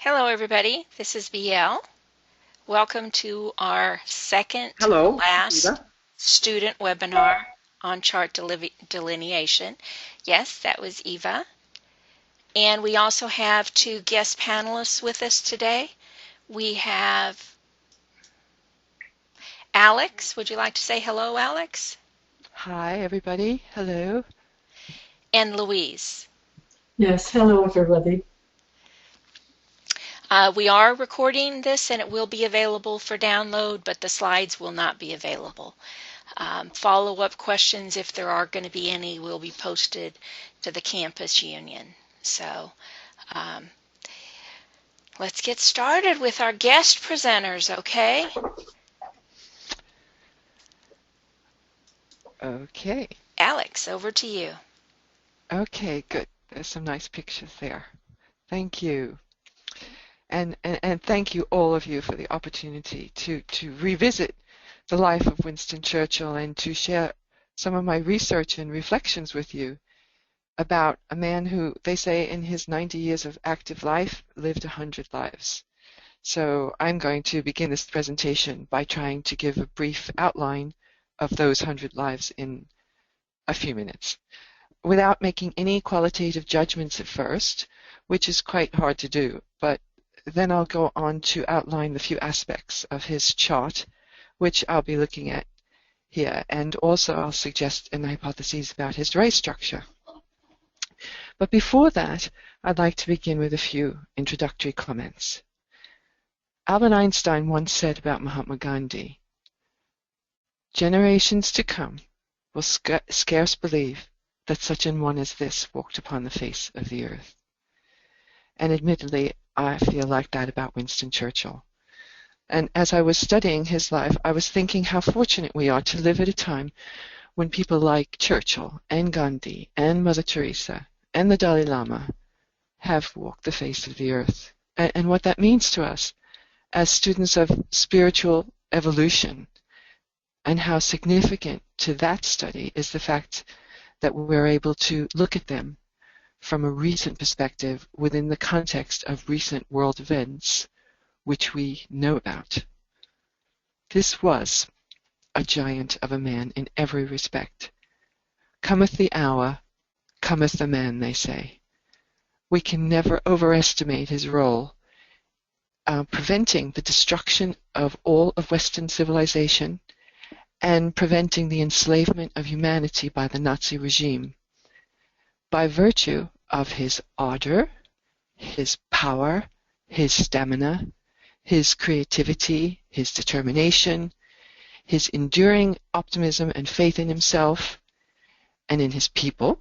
Hello, everybody. This is VL. Welcome to our second to Hello, last Eva. student webinar on chart delineation. Yes, that was Eva. And we also have two guest panelists with us today. We have Alex. Would you like to say hello, Alex? Hi, everybody. Hello. And Louise. Yes, hello everybody. We are recording this and it will be available for download, but the slides will not be available. Follow-up questions, if there are going to be any, will be posted to the campus union. So let's get started with our guest presenters, okay? Okay. Alex, over to you. Okay, good. There's some nice pictures there. Thank you. And thank you, all of you, for the opportunity to revisit the life of Winston Churchill and to share some of my research and reflections with you about a man who, they say, in his 90 years of active life, lived 100 lives. So I'm going to begin this presentation by trying to give a brief outline of those 100 lives in a few minutes, without making any qualitative judgments at first, which is quite hard to do, but then I'll go on to outline the few aspects of his chart, which I'll be looking at here, and also I'll suggest an hypothesis about his race structure. But before that, I'd like to begin with a few introductory comments. Albert Einstein once said about Mahatma Gandhi, "Generations to come will scarce believe that such an one as this walked upon the face of the earth." And admittedly, I feel like that about Winston Churchill. And as I was studying his life, I was thinking how fortunate we are to live at a time when people like Churchill and Gandhi and Mother Teresa and the Dalai Lama have walked the face of the earth. And what that means to us as students of spiritual evolution, and how significant to that study is the fact that we're able to look at them from a recent perspective within the context of recent world events which we know about. This was a giant of a man in every respect. Cometh the hour, cometh the man, they say. We can never overestimate his role preventing the destruction of all of Western civilization and preventing the enslavement of humanity by the Nazi regime, by virtue of his ardor, his power, his stamina, his creativity, his determination, his enduring optimism and faith in himself and in his people,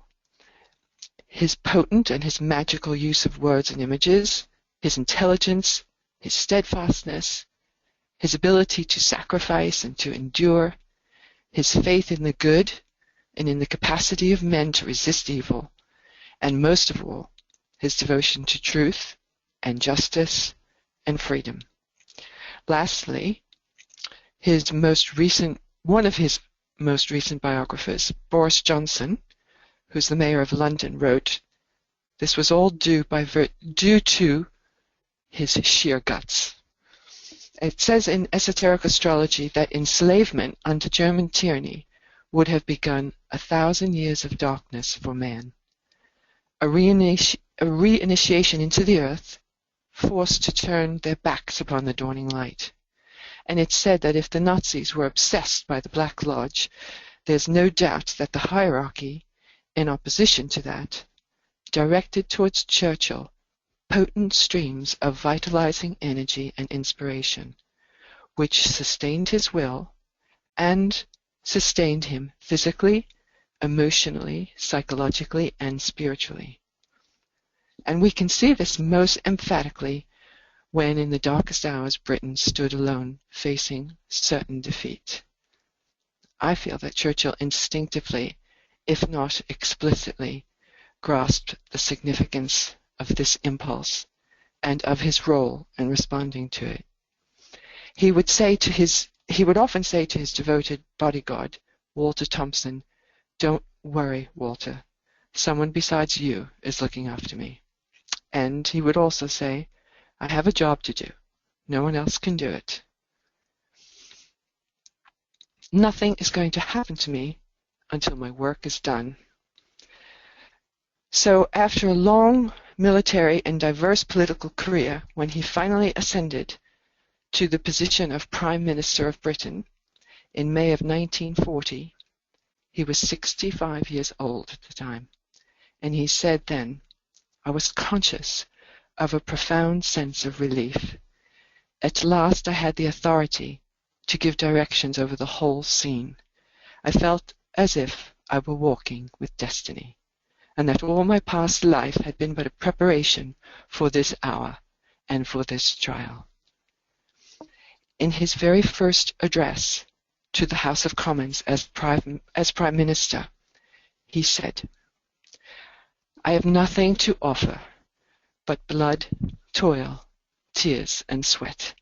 his potent and his magical use of words and images, his intelligence, his steadfastness, his ability to sacrifice and to endure, his faith in the good and in the capacity of men to resist evil, and most of all, his devotion to truth and justice and freedom. Lastly, one of his most recent biographers, Boris Johnson, who's the mayor of London, wrote, "This was all due to his sheer guts." It says in esoteric astrology that enslavement under German tyranny would have begun 1,000 years of darkness for man. A reinitiation into the earth, forced to turn their backs upon the dawning light. And it's said that if the Nazis were obsessed by the Black Lodge, there's no doubt that the hierarchy, in opposition to that, directed towards Churchill potent streams of vitalizing energy and inspiration, which sustained his will and sustained him physically, emotionally, psychologically, and spiritually. And we can see this most emphatically when in the darkest hours Britain stood alone facing certain defeat. I feel that Churchill instinctively, if not explicitly, grasped the significance of this impulse and of his role in responding to it. He would often say to his devoted bodyguard, Walter Thompson, "Don't worry, Walter. Someone besides you is looking after me." And he would also say, I have a job to do. No one else can do it. Nothing is going to happen to me until my work is done. So after a long military and diverse political career, when he finally ascended to the position of Prime Minister of Britain in May of 1940, he was 65 years old at the time, and he said then, "I was conscious of a profound sense of relief. At last I had the authority to give directions over the whole scene. I felt as if I were walking with destiny, and that all my past life had been but a preparation for this hour and for this trial." In his very first address to the House of Commons as Prime Minister, he said, "I have nothing to offer but blood, toil, tears, and sweat.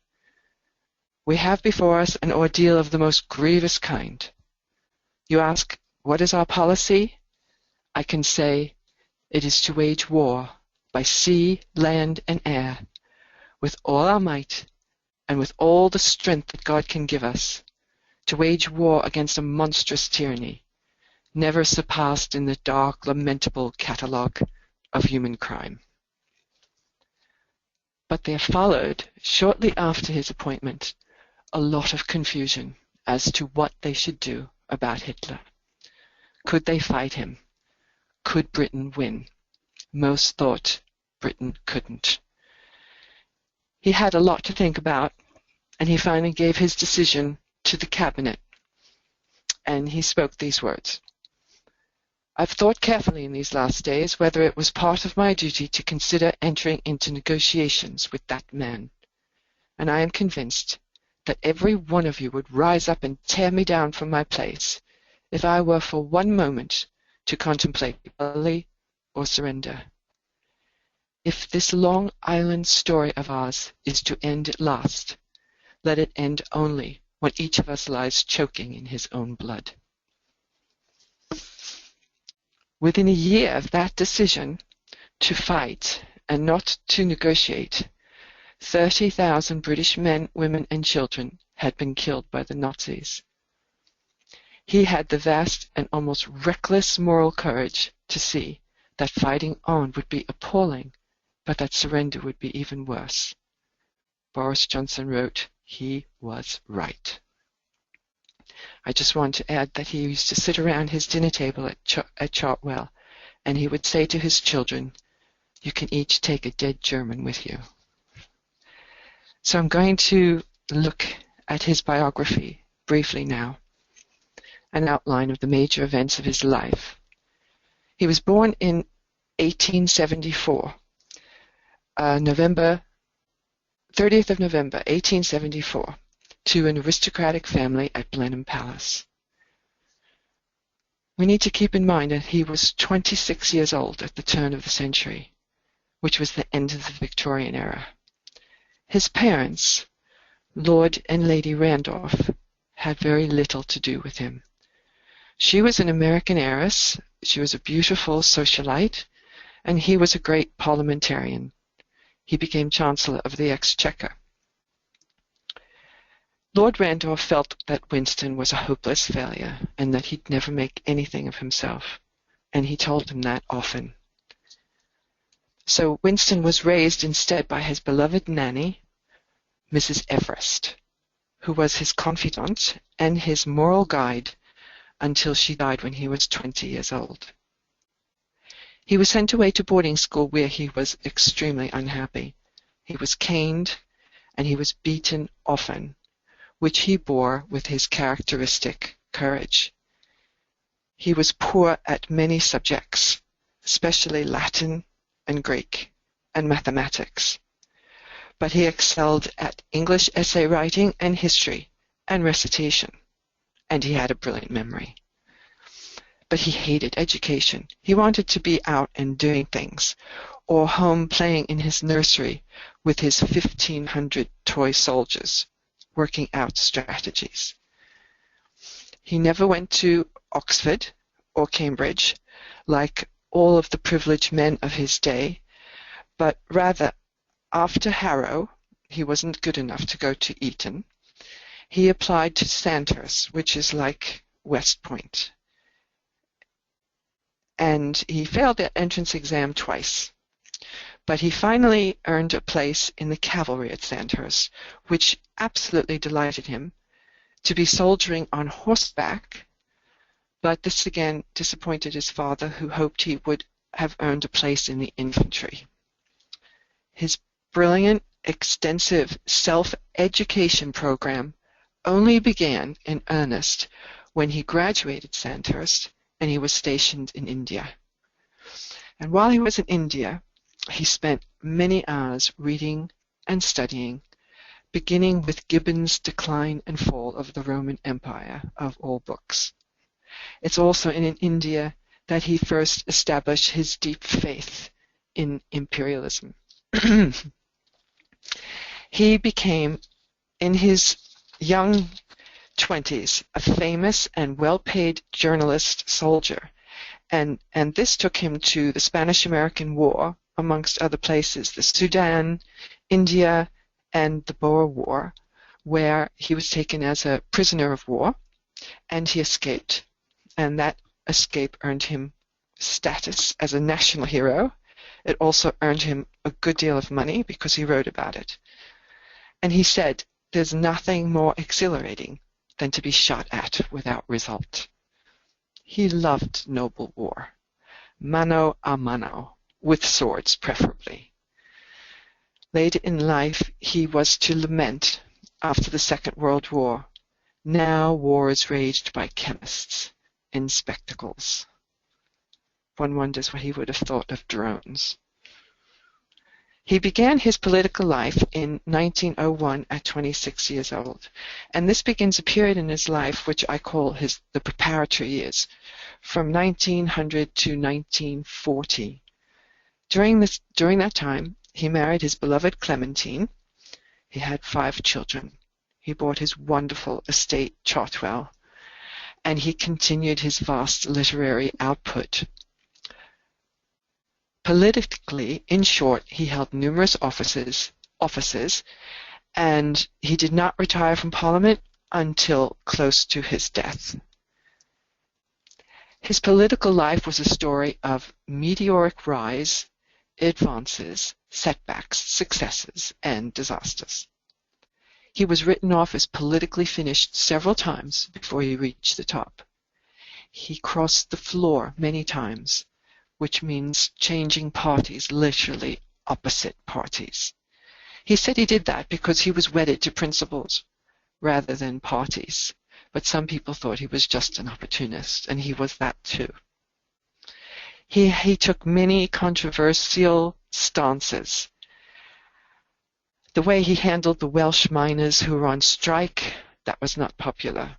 We have before us an ordeal of the most grievous kind. You ask, what is our policy? I can say, it is to wage war by sea, land, and air, with all our might and with all the strength that God can give us, to wage war against a monstrous tyranny, never surpassed in the dark, lamentable catalogue of human crime." But there followed, shortly after his appointment, a lot of confusion as to what they should do about Hitler. Could they fight him? Could Britain win? Most thought Britain couldn't. He had a lot to think about, and he finally gave his decision to the cabinet, and he spoke these words: "I've thought carefully in these last days whether it was part of my duty to consider entering into negotiations with that man, and I am convinced that every one of you would rise up and tear me down from my place if I were for one moment to contemplate rebellion or surrender. If this Long Island story of ours is to end at last, let it end only when each of us lies choking in his own blood." Within a year of that decision to fight and not to negotiate, 30,000 British men, women, and children had been killed by the Nazis. He had the vast and almost reckless moral courage to see that fighting on would be appalling, but that surrender would be even worse. Boris Johnson wrote, he was right. I just want to add that he used to sit around his dinner table at Chartwell, and he would say to his children, "You can each take a dead German with you." So I'm going to look at his biography briefly now, an outline of the major events of his life. He was born in 1874, November 30th of November 1874, to an aristocratic family at Blenheim Palace. We need to keep in mind that he was 26 years old at the turn of the century, which was the end of the Victorian era. His parents, Lord and Lady Randolph, had very little to do with him. She was an American heiress, she was a beautiful socialite, and he was a great parliamentarian. He became Chancellor of the Exchequer. Lord Randolph felt that Winston was a hopeless failure and that he'd never make anything of himself, and he told him that often. So Winston was raised instead by his beloved nanny, Mrs. Everest, who was his confidante and his moral guide until she died when he was 20 years old. He was sent away to boarding school where he was extremely unhappy. He was caned and he was beaten often, which he bore with his characteristic courage. He was poor at many subjects, especially Latin and Greek and mathematics, but he excelled at English essay writing and history and recitation, and he had a brilliant memory. But he hated education. He wanted to be out and doing things, or home playing in his nursery with his 1,500 toy soldiers, working out strategies. He never went to Oxford or Cambridge, like all of the privileged men of his day, but rather after Harrow, he wasn't good enough to go to Eton. He applied to Sandhurst, which is like West Point. And he failed the entrance exam twice. But he finally earned a place in the cavalry at Sandhurst, which absolutely delighted him, to be soldiering on horseback. But this again disappointed his father, who hoped he would have earned a place in the infantry. His brilliant, extensive self-education program only began in earnest when he graduated Sandhurst and he was stationed in India. And while he was in India, he spent many hours reading and studying, beginning with Gibbon's Decline and Fall of the Roman Empire, of all books. It's also in India that he first established his deep faith in imperialism. He became, in his young 20s, a famous and well-paid journalist soldier, and this took him to the Spanish-American War, amongst other places, the Sudan, India, and the Boer War, where he was taken as a prisoner of war, and he escaped, and that escape earned him status as a national hero. It also earned him a good deal of money because he wrote about it. And he said, "There's nothing more exhilarating than to be shot at without result." He loved noble war, mano a mano, with swords preferably. Later in life, he was to lament, after the Second World War, "Now war is waged by chemists in spectacles." One wonders what he would have thought of drones. He began his political life in 1901 at 26 years old, and this begins a period in his life which I call the preparatory years, from 1900 to 1940. During that time, he married his beloved Clementine. He had 5 children. He bought his wonderful estate, Chartwell, and he continued his vast literary output. Politically, in short, he held numerous offices, and he did not retire from Parliament until close to his death. His political life was a story of meteoric rise, advances, setbacks, successes, and disasters. He was written off as politically finished several times before he reached the top. He crossed the floor many times, which means changing parties, literally opposite parties. He said he did that because he was wedded to principles rather than parties, but some people thought he was just an opportunist, and he was that too. He took many controversial stances. The way he handled the Welsh miners who were on strike, that was not popular.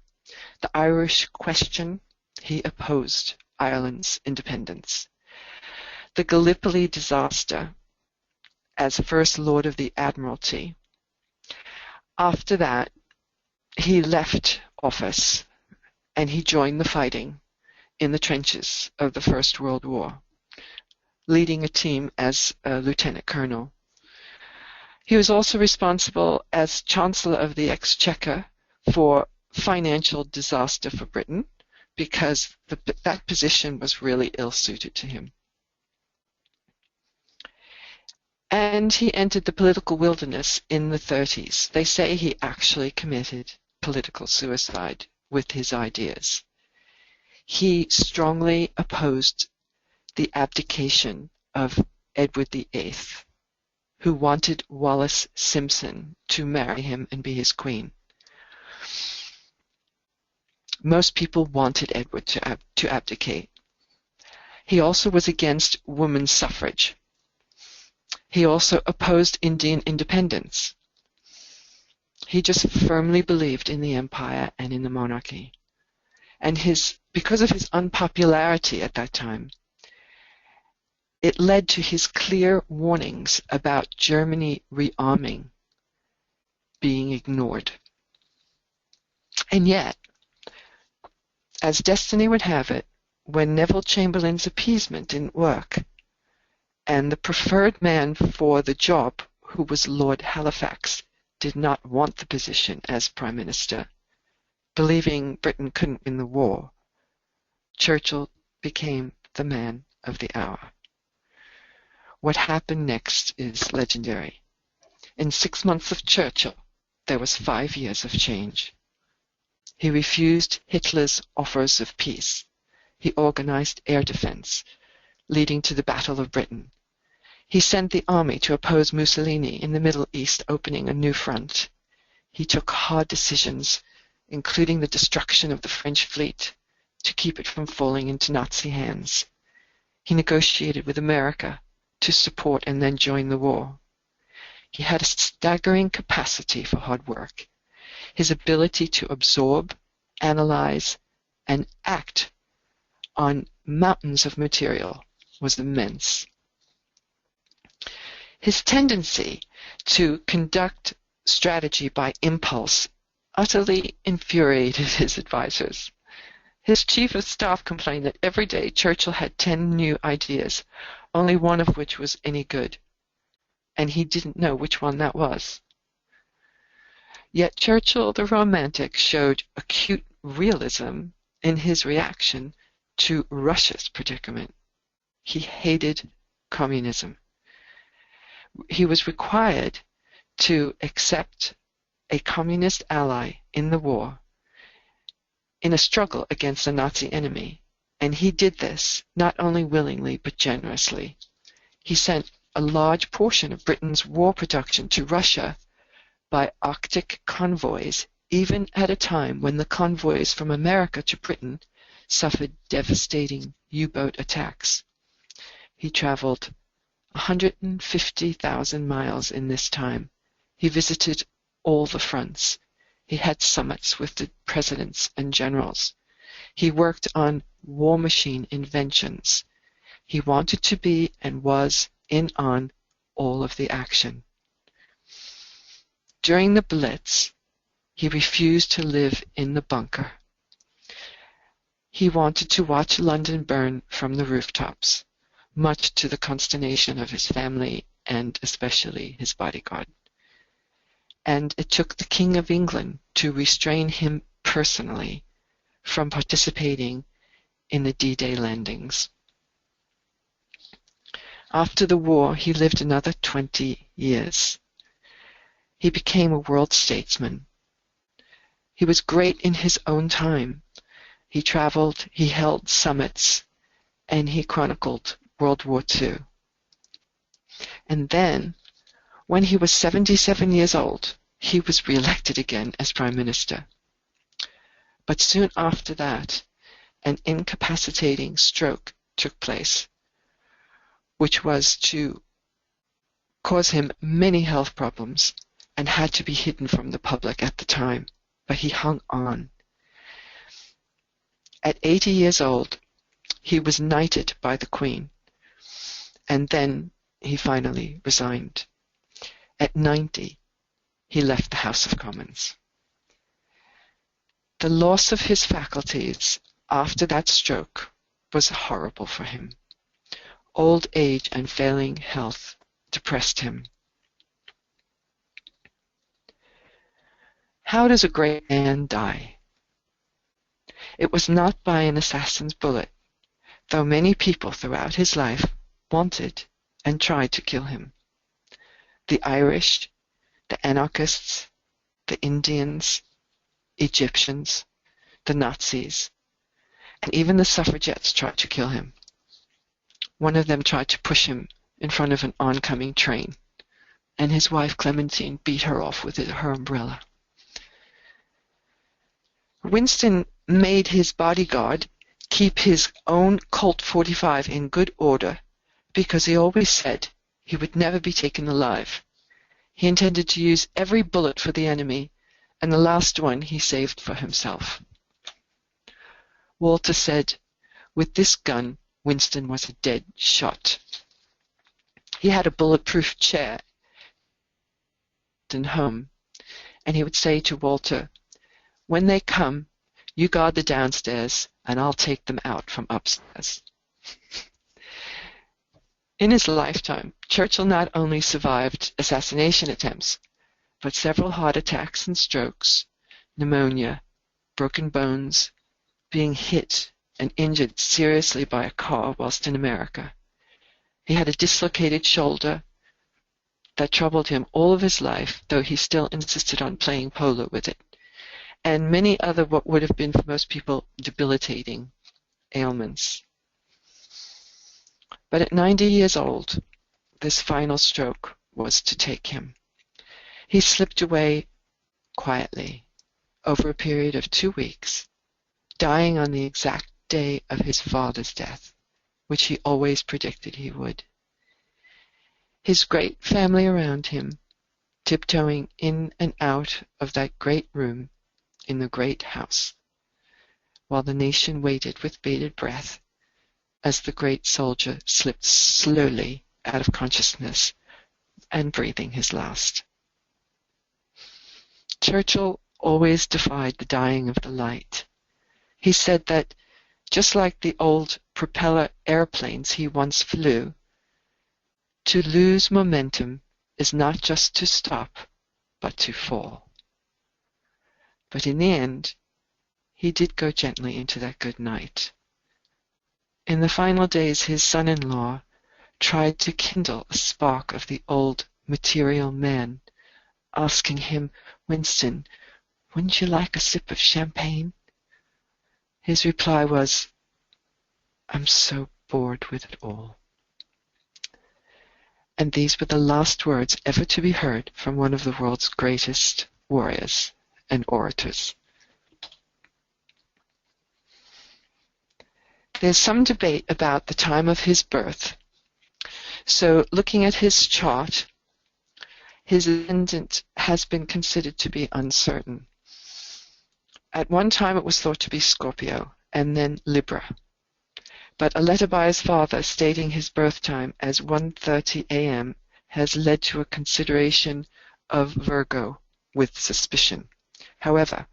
The Irish question, he opposed Ireland's independence. The Gallipoli disaster, as First Lord of the Admiralty. After that, he left office and he joined the fighting in the trenches of the First World War, leading a team as a lieutenant colonel. He was also responsible as Chancellor of the Exchequer for financial disaster for Britain, because that position was really ill-suited to him. And he entered the political wilderness in the 30s. They say he actually committed political suicide with his ideas. He strongly opposed the abdication of Edward VIII, who wanted Wallis Simpson to marry him and be his queen. Most people wanted Edward to abdicate. He also was against women's suffrage. He also opposed Indian independence. He just firmly believed in the empire and in the monarchy. And because of his unpopularity at that time, it led to his clear warnings about Germany rearming being ignored. And yet, as destiny would have it, when Neville Chamberlain's appeasement didn't work, and the preferred man for the job, who was Lord Halifax, did not want the position as Prime Minister. Believing Britain couldn't win the war, Churchill became the man of the hour. What happened next is legendary. In 6 months of Churchill, there was 5 years of change. He refused Hitler's offers of peace. He organized air defense, leading to the Battle of Britain. He sent the army to oppose Mussolini in the Middle East, opening a new front. He took hard decisions, including the destruction of the French fleet, to keep it from falling into Nazi hands. He negotiated with America to support and then join the war. He had a staggering capacity for hard work. His ability to absorb, analyze, and act on mountains of material was immense. His tendency to conduct strategy by impulse utterly infuriated his advisors. His chief of staff complained that every day Churchill had 10 new ideas, only one of which was any good, and he didn't know which one that was. Yet Churchill, the romantic, showed acute realism in his reaction to Russia's predicament. He hated communism. He was required to accept a communist ally in the war in a struggle against a Nazi enemy, and he did this not only willingly but generously. He sent a large portion of Britain's war production to Russia by Arctic convoys, even at a time when the convoys from America to Britain suffered devastating U-boat attacks. He traveled 150,000 miles in this time. He visited all the fronts. He had summits with the presidents and generals. He worked on war machine inventions. He wanted to be and was in on all of the action. During the Blitz, he refused to live in the bunker. He wanted to watch London burn from the rooftops, much to the consternation of his family and especially his bodyguard. And it took the King of England to restrain him personally from participating in the D-Day landings. After the war, he lived another 20 years. He became a world statesman. He was great in his own time. He traveled, he held summits, and he chronicled World War II. And then, when he was 77 years old, he was re-elected again as Prime Minister. But soon after that, an incapacitating stroke took place, which was to cause him many health problems and had to be hidden from the public at the time. But he hung on. At 80 years old, he was knighted by the Queen, and then he finally resigned. At 90, he left the House of Commons. The loss of his faculties after that stroke was horrible for him. Old age and failing health depressed him. How does a great man die? It was not by an assassin's bullet, though many people throughout his life wanted and tried to kill him. The Irish, the anarchists, the Indians, Egyptians, the Nazis, and even the suffragettes tried to kill him. One of them tried to push him in front of an oncoming train, and his wife Clementine beat her off with her umbrella. Winston made his bodyguard keep his own Colt 45 in good order because he always said he would never be taken alive. He intended to use every bullet for the enemy, and the last one he saved for himself. Walter said, with this gun, Winston was a dead shot. He had a bulletproof chair in home, and he would say to Walter, "When they come, you guard the downstairs, and I'll take them out from upstairs." In his lifetime, Churchill not only survived assassination attempts, but several heart attacks and strokes, pneumonia, broken bones, being hit and injured seriously by a car whilst in America. He had a dislocated shoulder that troubled him all of his life, though he still insisted on playing polo with it, and many other what would have been for most people debilitating ailments. But at 90 years old, this final stroke was to take him. He slipped away quietly over a period of 2 weeks, dying on the exact day of his father's death, which he always predicted he would. His great family around him, tiptoeing in and out of that great room in the great house, while the nation waited with bated breath as the great soldier slipped slowly out of consciousness and breathing his last. Churchill always defied the dying of the light. He said that, just like the old propeller airplanes he once flew, to lose momentum is not just to stop, but to fall. But in the end, he did go gently into that good night. In the final days, his son-in-law tried to kindle a spark of the old material man, asking him, "Winston, wouldn't you like a sip of champagne?" His reply was, "I'm so bored with it all." And these were the last words ever to be heard from one of the world's greatest warriors and orators. There's some debate about the time of his birth. So looking at his chart, his ascendant has been considered to be uncertain. At one time it was thought to be Scorpio, and then Libra. But a letter by his father stating his birth time as 1:30 a.m. has led to a consideration of Virgo with suspicion. However,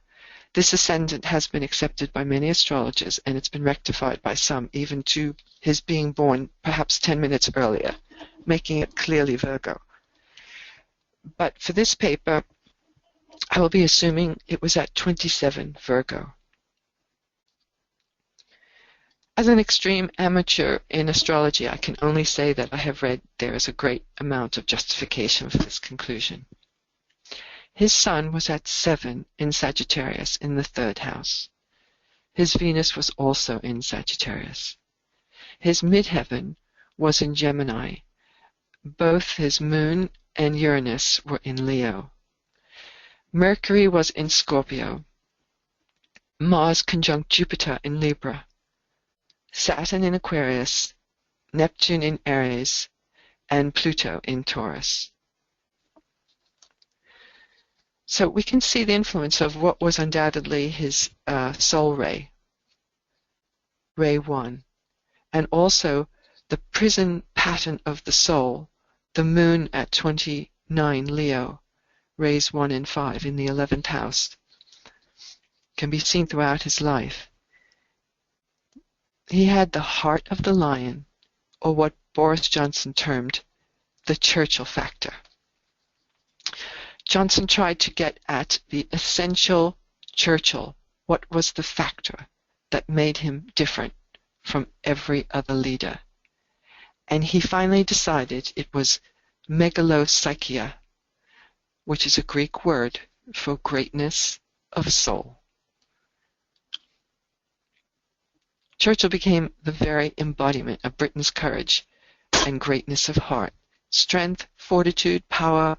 this ascendant has been accepted by many astrologers, and it's been rectified by some even to his being born perhaps 10 minutes earlier, making it clearly Virgo. But for this paper, I will be assuming it was at 27 Virgo. As an extreme amateur in astrology, I can only say that I have read there is a great amount of justification for this conclusion. His Sun was at 7 in Sagittarius in the 3rd house. His Venus was also in Sagittarius. His midheaven was in Gemini. Both his Moon and Uranus were in Leo. Mercury was in Scorpio. Mars conjunct Jupiter in Libra. Saturn in Aquarius, Neptune in Aries, and Pluto in Taurus. So we can see the influence of what was undoubtedly his soul ray, ray 1, and also the prison pattern of the soul, the moon at 29 Leo, rays 1 and 5 in the 11th house, can be seen throughout his life. He had the heart of the lion, or what Boris Johnson termed the Churchill factor. Johnson tried to get at the essential Churchill. What was the factor that made him different from every other leader? And he finally decided it was megalopsychia, which is a Greek word for greatness of soul. Churchill became the very embodiment of Britain's courage and greatness of heart, strength, fortitude, power,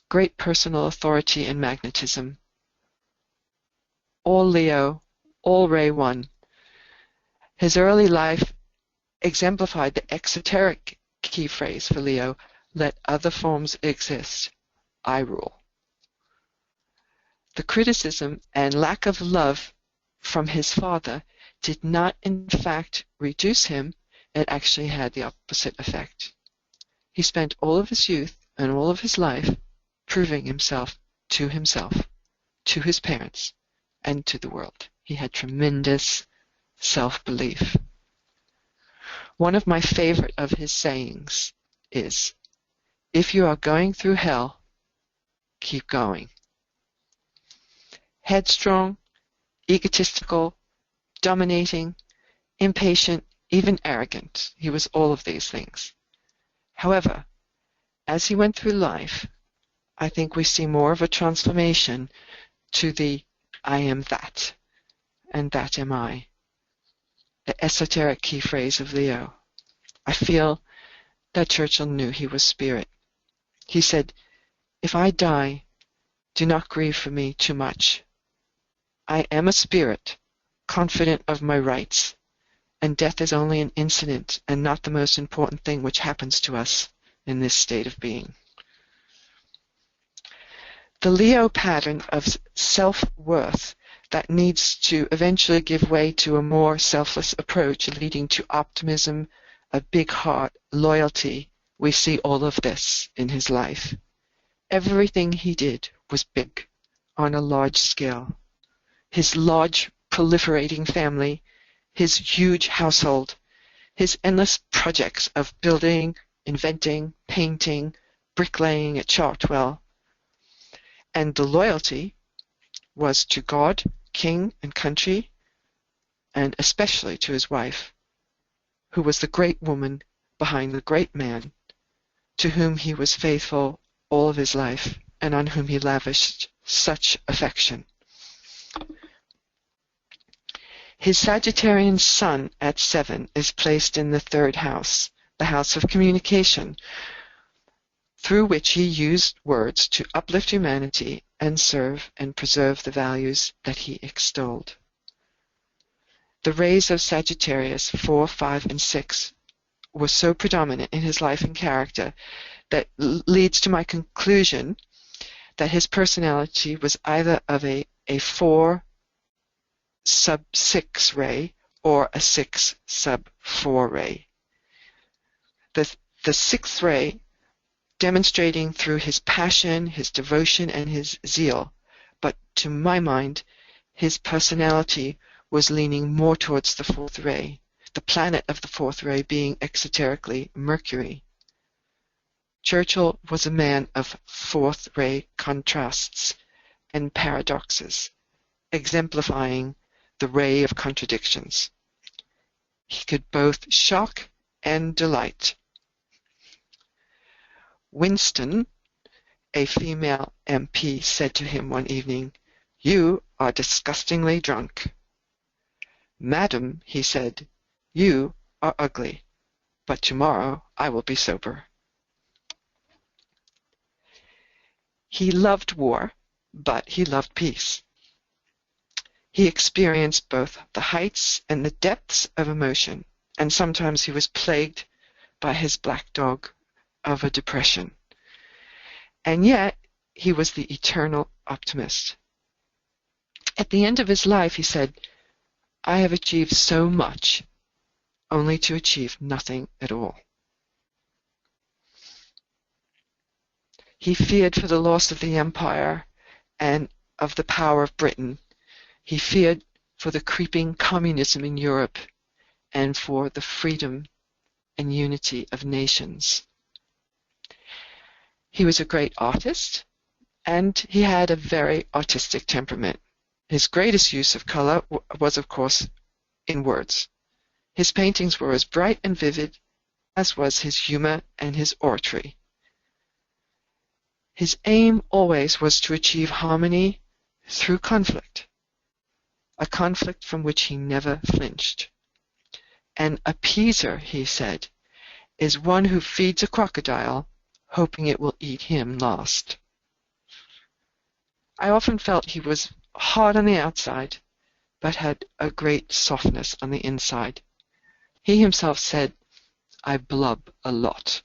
great personal authority and magnetism. All Leo, all Ray 1. His early life exemplified the exoteric key phrase for Leo, "Let other forms exist, I rule." The criticism and lack of love from his father did not in fact reduce him, it actually had the opposite effect. He spent all of his youth and all of his life proving himself, to his parents, and to the world. He had tremendous self-belief. One of my favorite of his sayings is, "If you are going through hell, keep going." Headstrong, egotistical, dominating, impatient, even arrogant. He was all of these things. However, as he went through life, I think we see more of a transformation to the "I am that, and that am I," the esoteric key phrase of Leo. I feel that Churchill knew he was spirit. He said, "If I die, do not grieve for me too much. I am a spirit, confident of my rights, and death is only an incident and not the most important thing which happens to us in this state of being." The Leo pattern of self-worth that needs to eventually give way to a more selfless approach leading to optimism, a big heart, loyalty. We see all of this in his life. Everything he did was big, on a large scale. His large, proliferating family, his huge household, his endless projects of building, inventing, painting, bricklaying at Chartwell. And the loyalty was to God, king, and country, and especially to his wife, who was the great woman behind the great man, to whom he was faithful all of his life, and on whom he lavished such affection. His Sagittarian sun at 7 is placed in the 3rd house, the house of communication, through which he used words to uplift humanity and serve and preserve the values that he extolled. The rays of Sagittarius 4, 5, and 6 were so predominant in his life and character that leads to my conclusion that his personality was either of a 4 sub 6 ray or a 6 sub 4 ray. The 6th ray demonstrating through his passion, his devotion, and his zeal, but to my mind, his personality was leaning more towards the 4th ray, the planet of the 4th ray being exoterically Mercury. Churchill was a man of 4th ray contrasts and paradoxes, exemplifying the ray of contradictions. He could both shock and delight. Winston, a female MP, said to him one evening, "You are disgustingly drunk." "Madam," he said, "you are ugly, but tomorrow I will be sober." He loved war, but he loved peace. He experienced both the heights and the depths of emotion, and sometimes he was plagued by his black dog of a depression. And yet, he was the eternal optimist. At the end of his life, he said, "I have achieved so much, only to achieve nothing at all." He feared for the loss of the empire and of the power of Britain. He feared for the creeping communism in Europe and for the freedom and unity of nations. He was a great artist, and he had a very artistic temperament. His greatest use of color was, of course, in words. His paintings were as bright and vivid as was his humor and his oratory. His aim always was to achieve harmony through conflict, a conflict from which he never flinched. An appeaser, he said, is one who feeds a crocodile, hoping it will eat him last. I often felt he was hard on the outside, but had a great softness on the inside. He himself said, "I blub a lot."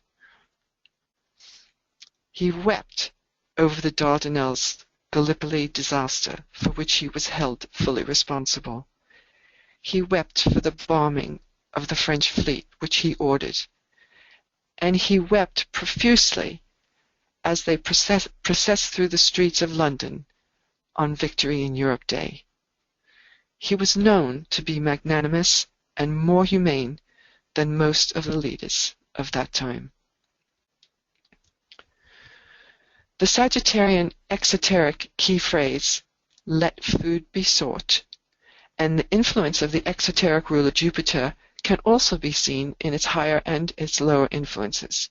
He wept over the Dardanelles Gallipoli disaster, for which he was held fully responsible. He wept for the bombing of the French fleet, which he ordered, and he wept profusely as they processed through the streets of London on Victory in Europe Day. He was known to be magnanimous and more humane than most of the leaders of that time. The Sagittarian exoteric key phrase, "let food be sought," and the influence of the exoteric ruler Jupiter can also be seen in its higher and its lower influences.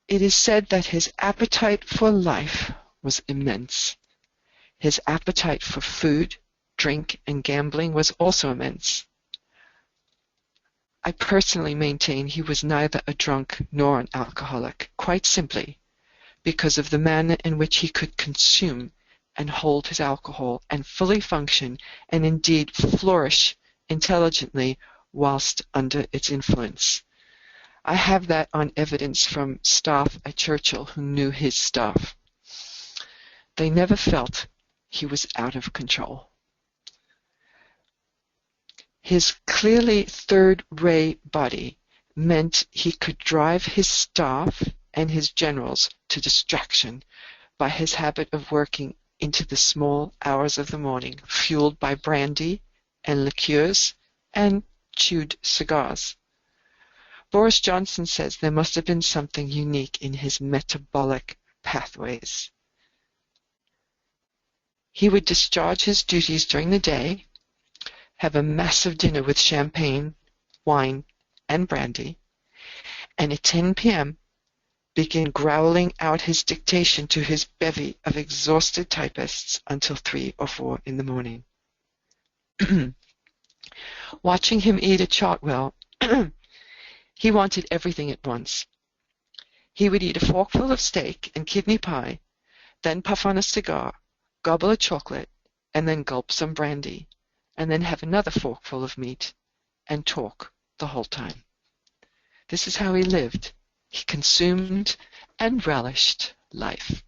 It is said that his appetite for life was immense. His appetite for food, drink, and gambling was also immense. I personally maintain he was neither a drunk nor an alcoholic, quite simply because of the manner in which he could consume and hold his alcohol and fully function and indeed flourish intelligently whilst under its influence. I have that on evidence from staff at Churchill who knew his staff. They never felt he was out of control. His clearly third-ray body meant he could drive his staff and his generals to distraction by his habit of working into the small hours of the morning, fueled by brandy and liqueurs and chewed cigars. Boris Johnson says there must have been something unique in his metabolic pathways. He would discharge his duties during the day, have a massive dinner with champagne, wine, and brandy, and at 10 p.m. begin growling out his dictation to his bevy of exhausted typists until 3 or 4 in the morning. Watching him eat at Chartwell, he wanted everything at once. He would eat a forkful of steak and kidney pie, then puff on a cigar, gobble a chocolate, and then gulp some brandy, and then have another forkful of meat, and talk the whole time. This is how he lived. He consumed and relished life.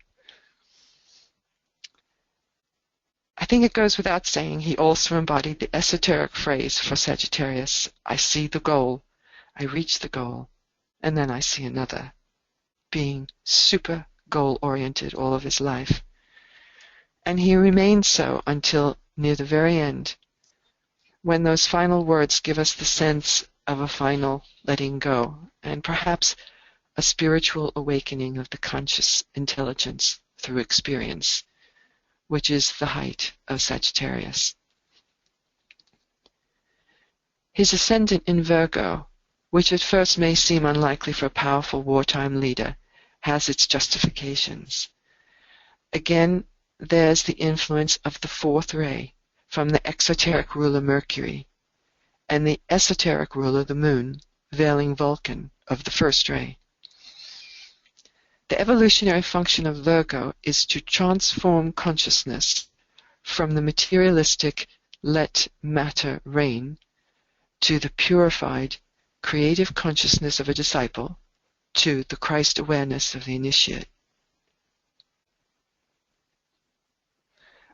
I think it goes without saying he also embodied the esoteric phrase for Sagittarius, "I see the goal, I reach the goal, and then I see another," being super goal-oriented all of his life. And he remained so until near the very end, when those final words give us the sense of a final letting go, and perhaps a spiritual awakening of the conscious intelligence through experience, which is the height of Sagittarius. His ascendant in Virgo, which at first may seem unlikely for a powerful wartime leader, has its justifications. Again, there's the influence of the fourth ray from the exoteric ruler Mercury, and the esoteric ruler the Moon, veiling Vulcan, of the first ray. The evolutionary function of Virgo is to transform consciousness from the materialistic let matter reign to the purified creative consciousness of a disciple, to the Christ awareness of the initiate.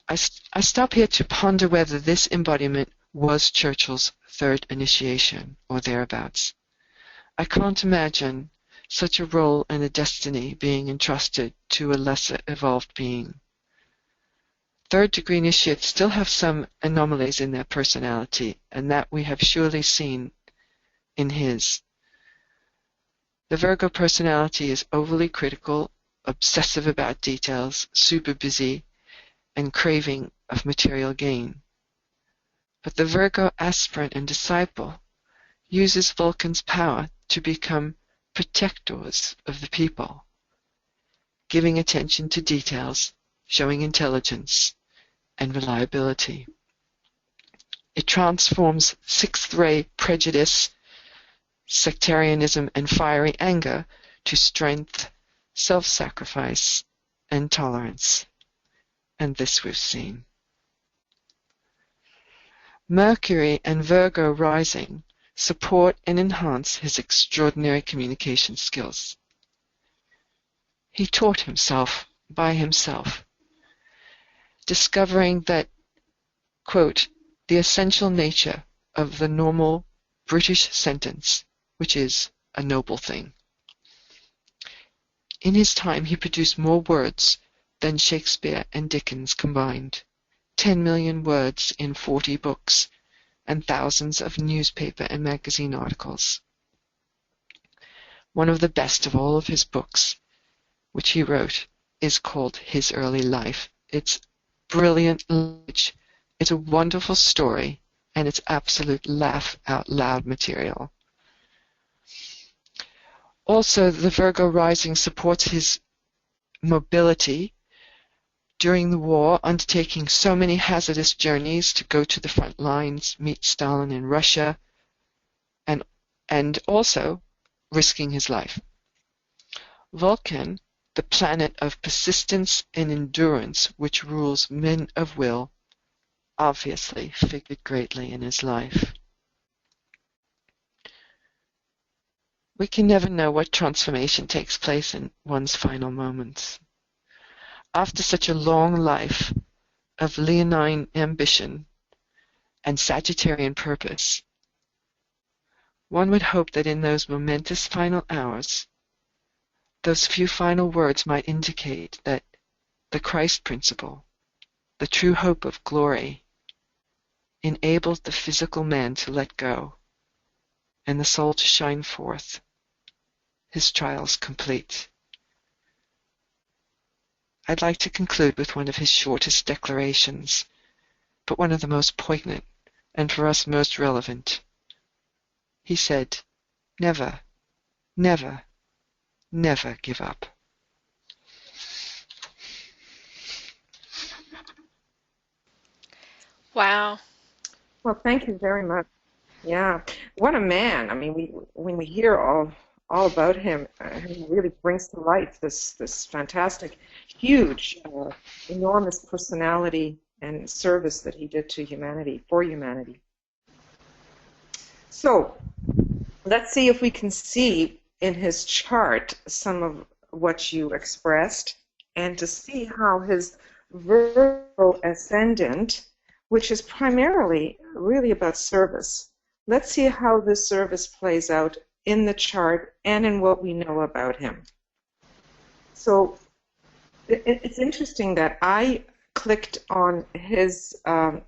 I stop here to ponder whether this embodiment was Churchill's third initiation or thereabouts. I can't imagine such a role and a destiny being entrusted to a lesser evolved being. Third-degree initiates still have some anomalies in their personality, and that we have surely seen in his. The Virgo personality is overly critical, obsessive about details, super busy, and craving of material gain. But the Virgo aspirant and disciple uses Vulcan's power to become protectors of the people, giving attention to details, showing intelligence and reliability. It transforms sixth-ray prejudice, sectarianism, and fiery anger to strength, self-sacrifice, and tolerance. And this we've seen. Mercury and Virgo rising support and enhance his extraordinary communication skills. He taught himself by himself, discovering that, quote, the essential nature of the normal British sentence, which is a noble thing. In his time, he produced more words than Shakespeare and Dickens combined, 10 million words in 40 books, and thousands of newspaper and magazine articles. One of the best of all of his books, which he wrote, is called His Early Life. It's brilliant language, it's a wonderful story, and it's absolute laugh-out-loud material. Also, the Virgo rising supports his mobility during the war, undertaking so many hazardous journeys to go to the front lines, meet Stalin in Russia, and also risking his life. Vulcan, the planet of persistence and endurance which rules men of will, obviously figured greatly in his life. We can never know what transformation takes place in one's final moments. After such a long life of leonine ambition and Sagittarian purpose, one would hope that in those momentous final hours, those few final words might indicate that the Christ principle, the true hope of glory, enables the physical man to let go and the soul to shine forth, his trials complete. I'd like to conclude with one of his shortest declarations, but one of the most poignant and for us most relevant. He said, "Never, never, never give up." Wow. Well, thank you very much. Yeah, what a man! I mean, when we hear all about him, he really brings to life this fantastic, huge, enormous personality and service that he did to humanity, for humanity. So, let's see if we can see in his chart some of what you expressed, and to see how his Virgo ascendant, which is primarily really about service. Let's see how this service plays out in the chart and in what we know about him. So it's interesting that I clicked on his, in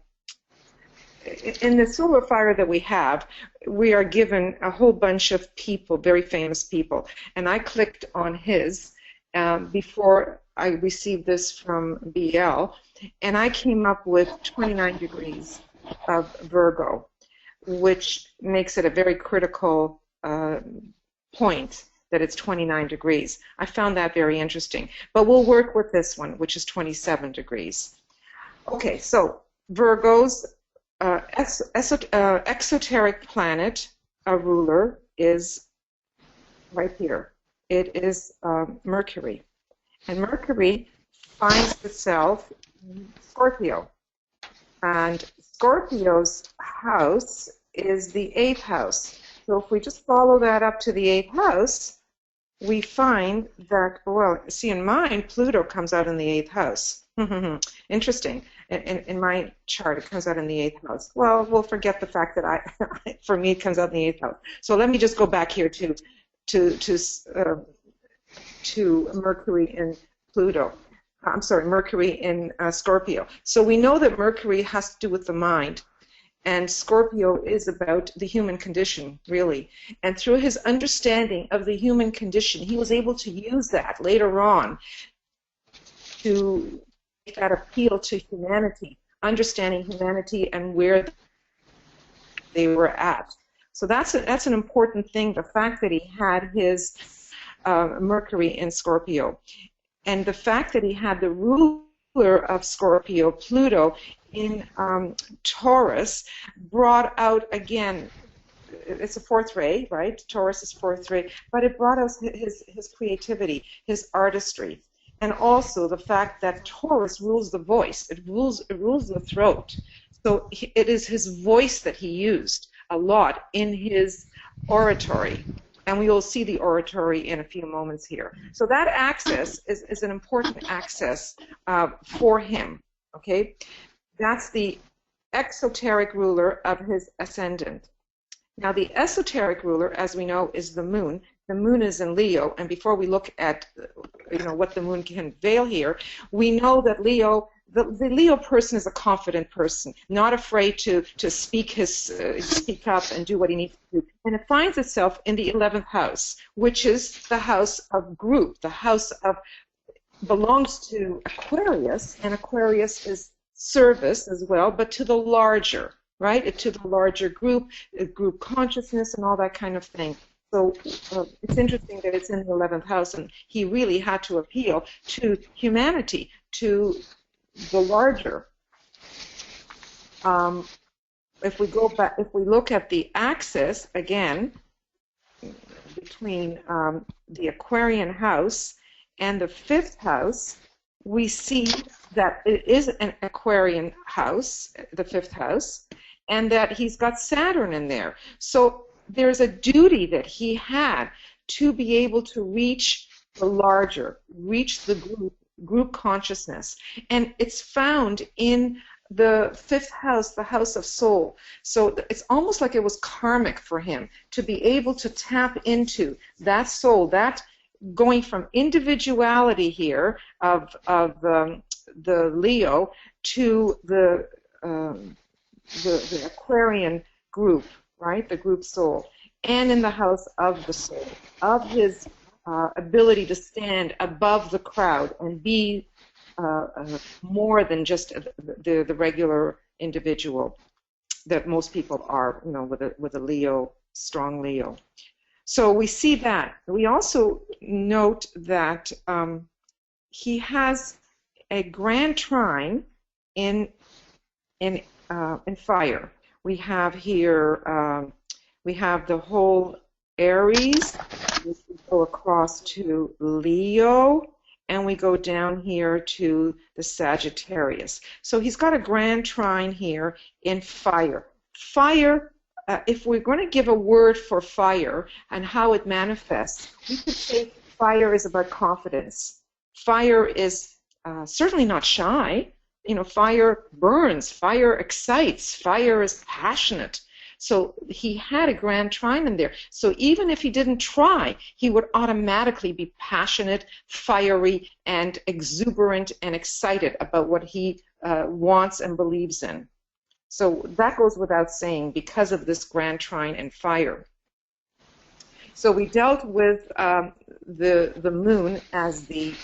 the solar fire that we have, we are given a whole bunch of people, very famous people, and I clicked on his before I received this from BL, and I came up with 29 degrees of Virgo, which makes it a very critical point that it's 29 degrees. I found that very interesting. But we'll work with this one, which is 27 degrees. Okay, so Virgo's exoteric planet, a ruler, is right here. It is Mercury. And Mercury finds itself in Scorpio. And Scorpio's house is the 8th house. So if we just follow that up to the 8th house, we find that, well, see, in mine, Pluto comes out in the 8th house. Interesting. In my chart, it comes out in the 8th house. Well, we'll forget the fact that for me, it comes out in the 8th house. So let me just go back here to Mercury in Pluto. I'm sorry, Mercury in Scorpio. So we know that Mercury has to do with the mind, and Scorpio is about the human condition, really. And through his understanding of the human condition, he was able to use that later on to make that appeal to humanity, understanding humanity and where they were at. So that's an important thing, the fact that he had his Mercury in Scorpio. And the fact that he had the ruler of Scorpio, Pluto, in Taurus, brought out, again, it's a 4th ray, right? Taurus is 4th ray, but it brought out his creativity, his artistry, and also the fact that Taurus rules the voice. It rules the throat. So it is his voice that he used a lot in his oratory. And we will see the oratory in a few moments here. So that axis is an important axis for him, okay? That's the exoteric ruler of his ascendant. Now, the esoteric ruler, as we know, is the moon. The moon is in Leo, and before we look at what the moon can veil here, we know that Leo, the Leo person is a confident person, not afraid to speak up and do what he needs to do. And it finds itself in the 11th house, which is the house of group, the house of belongs to Aquarius, and Aquarius is service as well, but to the larger, right? To the larger group consciousness and all that kind of thing. So it's interesting that it's in the 11th house, and he really had to appeal to humanity, to the larger. If we go back, if we look at the axis again between the Aquarian house and the 5th house, we see that it is an Aquarian house, the 5th house, and that he's got Saturn in there. So there's a duty that he had to be able to reach the larger, reach the group consciousness. And it's found in the 5th house, the house of soul. So it's almost like it was karmic for him to be able to tap into that soul, that going from individuality here of the Leo to the Aquarian group, right? The group soul, and in the house of the soul, of his ability to stand above the crowd and be more than just the regular individual that most people are, you know, with a Leo, strong Leo. So we see that. We also note that he has a grand trine in fire. We have here, we have the whole Aries. We go across to Leo, and we go down here to the Sagittarius. So he's got a grand trine here in fire. Fire, if we're going to give a word for fire and how it manifests, we could say fire is about confidence. Fire is certainly not shy. You know, fire burns, fire excites, fire is passionate. So he had a grand trine in there. So even if he didn't try, he would automatically be passionate, fiery, and exuberant and excited about what he wants and believes in. So that goes without saying because of this grand trine and fire. So we dealt with the moon as the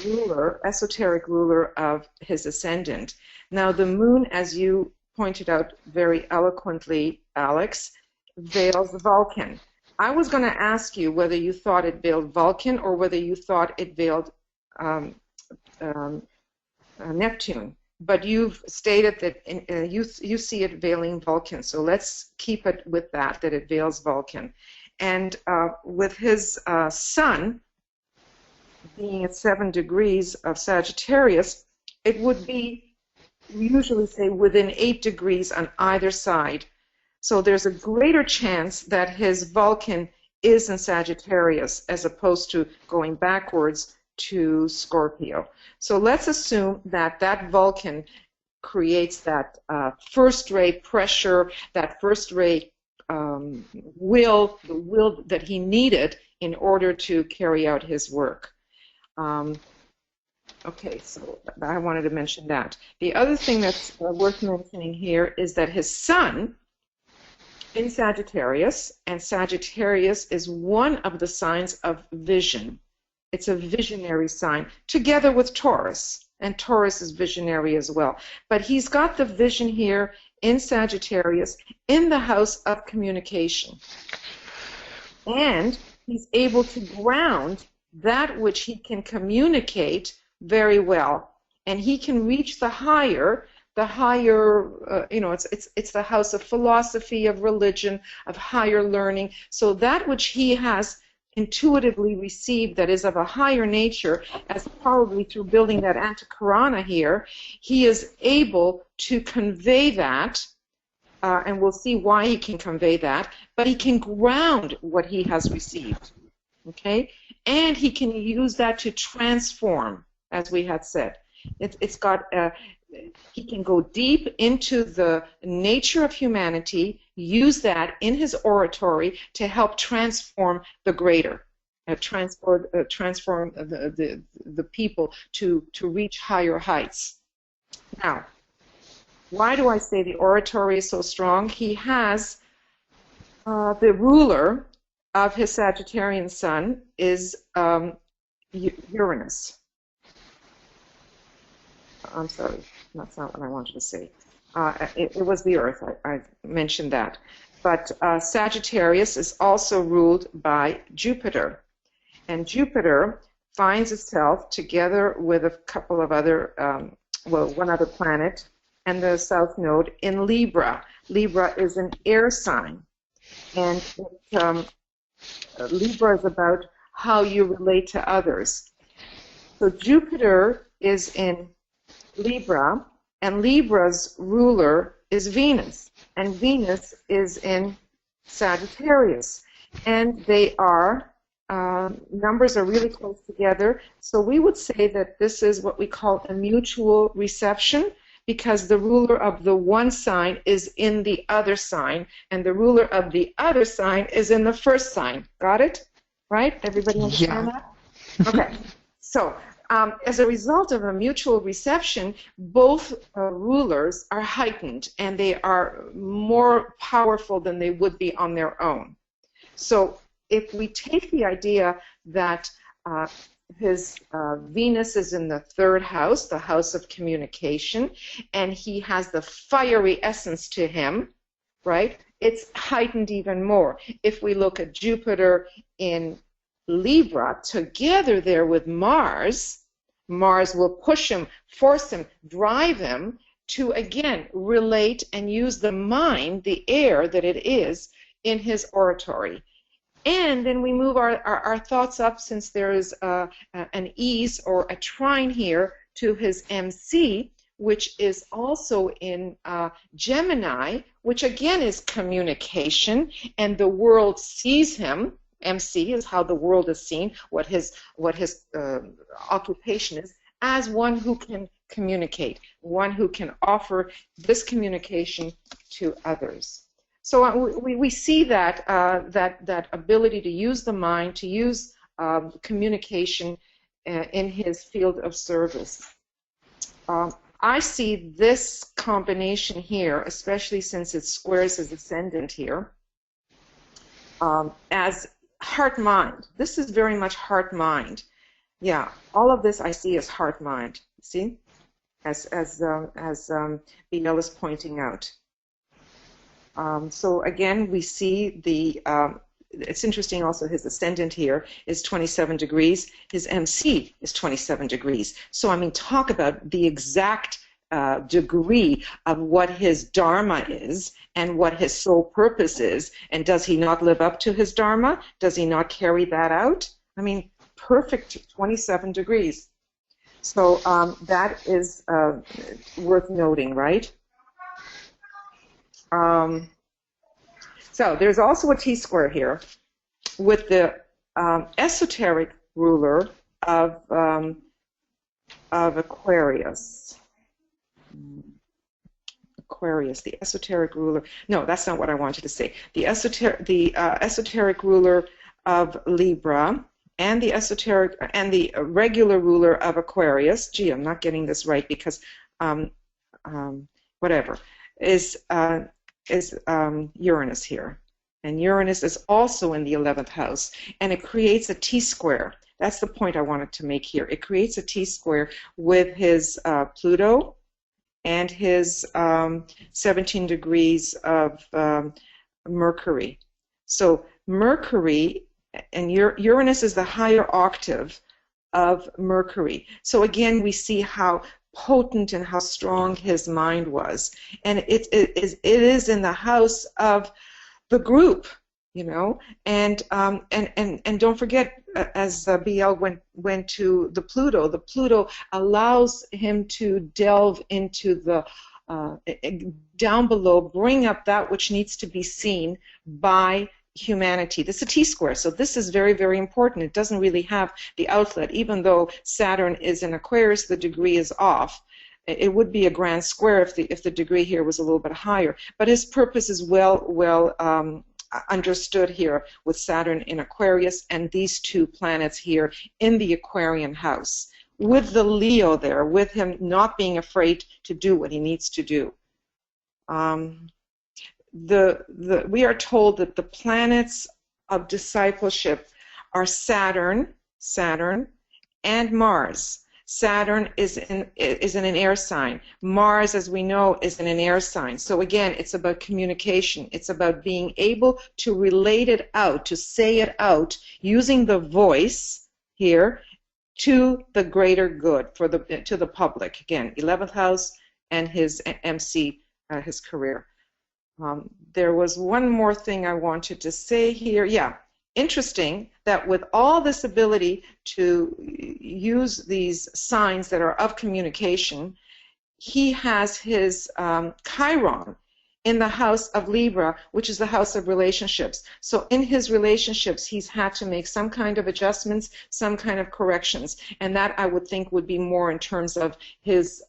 ruler, esoteric ruler of his ascendant. Now the moon, as you pointed out very eloquently, Alex, veils Vulcan. I was going to ask you whether you thought it veiled Vulcan or whether you thought it veiled Neptune. But you've stated that you see it veiling Vulcan. So let's keep it with that it veils Vulcan. And with his sun being at 7 degrees of Sagittarius, it would be, we usually say, within 8 degrees on either side. So there's a greater chance that his Vulcan is in Sagittarius as opposed to going backwards to Scorpio. So let's assume that that Vulcan creates that first-rate pressure, that first-rate will, the will that he needed in order to carry out his work. Okay, so I wanted to mention that. The other thing that's worth mentioning here is that his sun in Sagittarius, and Sagittarius is one of the signs of vision. It's a visionary sign, together with Taurus, and Taurus is visionary as well. But he's got the vision here in Sagittarius in the house of communication. And he's able to ground that which he can communicate very well. And he can reach the higher, you know, it's the house of philosophy, of religion, of higher learning. So that which he has intuitively received that is of a higher nature, as probably through building that antikarana here, he is able to convey that, and we'll see why he can convey that, but he can ground what he has received, okay? And he can use that to transform, as we had said. It's got, he can go deep into the nature of humanity, use that in his oratory to help transform the greater, transform the people to reach higher heights. Now, why do I say the oratory is so strong? He has the ruler of his Sagittarian sun is Uranus. I'm sorry, that's not what I wanted to say. It was the Earth, I mentioned that. But Sagittarius is also ruled by Jupiter. And Jupiter finds itself together with a couple of other, well, one other planet, and the south node in Libra. Libra is an air sign. And Libra is about how you relate to others. So Jupiter is in Libra, and Libra's ruler is Venus, and Venus is in Sagittarius, and they are numbers are really close together. So we would say that this is what we call a mutual reception, because the ruler of the one sign is in the other sign, and the ruler of the other sign is in the first sign. Got it? Right? Everybody understand that? Okay. So as a result of a mutual reception, both rulers are heightened, and they are more powerful than they would be on their own. So if we take the idea that his Venus is in the third house, the house of communication, and he has the fiery essence to him, right? It's heightened even more. If we look at Jupiter in Libra together there with Mars, Mars will push him, force him, drive him to, again, relate and use the mind, the air that it is, in his oratory. And then we move our thoughts up, since there is an ease or a trine here, to his MC, which is also in Gemini, which again is communication, and the world sees him. MC is how the world is seen, what his occupation is, as one who can communicate, one who can offer this communication to others. So we see that that ability to use the mind, to use communication in his field of service. I see this combination here, especially since it squares his ascendant here, as heart-mind. This is very much heart-mind. Yeah, all of this I see as heart-mind. See, as BL is pointing out. So again, we see the. It's interesting also, his ascendant here is 27 degrees. His MC is 27 degrees. So I mean, talk about the exact degree of what his dharma is and what his sole purpose is. And does he not live up to his dharma? Does he not carry that out? I mean, perfect 27 degrees. So that is worth noting, right? So there's also a T-square here with the esoteric ruler of Aquarius. Aquarius, the esoteric ruler. No, that's not what I wanted to say. The esoteric ruler of Libra, and the esoteric and the regular ruler of Aquarius. Gee, I'm not getting this right because whatever is Uranus here, and Uranus is also in the 11th house, and it creates a T-square. That's the point I wanted to make here. It creates a T-square with his Pluto and his 17 degrees of Mercury. So Mercury, and Uranus is the higher octave of Mercury. So again, we see how potent and how strong his mind was. And it is in the house of the group, you know. And don't forget, as BL went to the Pluto allows him to delve into the down below, bring up that which needs to be seen by humanity. This is a T-square, so this is very, very important. It doesn't really have the outlet. Even though Saturn is in Aquarius, the degree is off. It would be a grand square if the degree here was a little bit higher. But his purpose is well understood here with Saturn in Aquarius and these two planets here in the Aquarian house, with the Leo there, with him not being afraid to do what he needs to do. We are told that the planets of discipleship are Saturn, and Mars. Saturn is in an air sign. Mars, as we know, is in an air sign. So again, it's about communication. It's about being able to relate it out, to say it out, using the voice here to the greater good, to the public. Again, 11th house and his MC, his career. There was one more thing I wanted to say here. Yeah, interesting that with all this ability to use these signs that are of communication, he has his Chiron in the house of Libra, which is the house of relationships. So in his relationships, he's had to make some kind of adjustments, some kind of corrections, and that I would think would be more in terms of his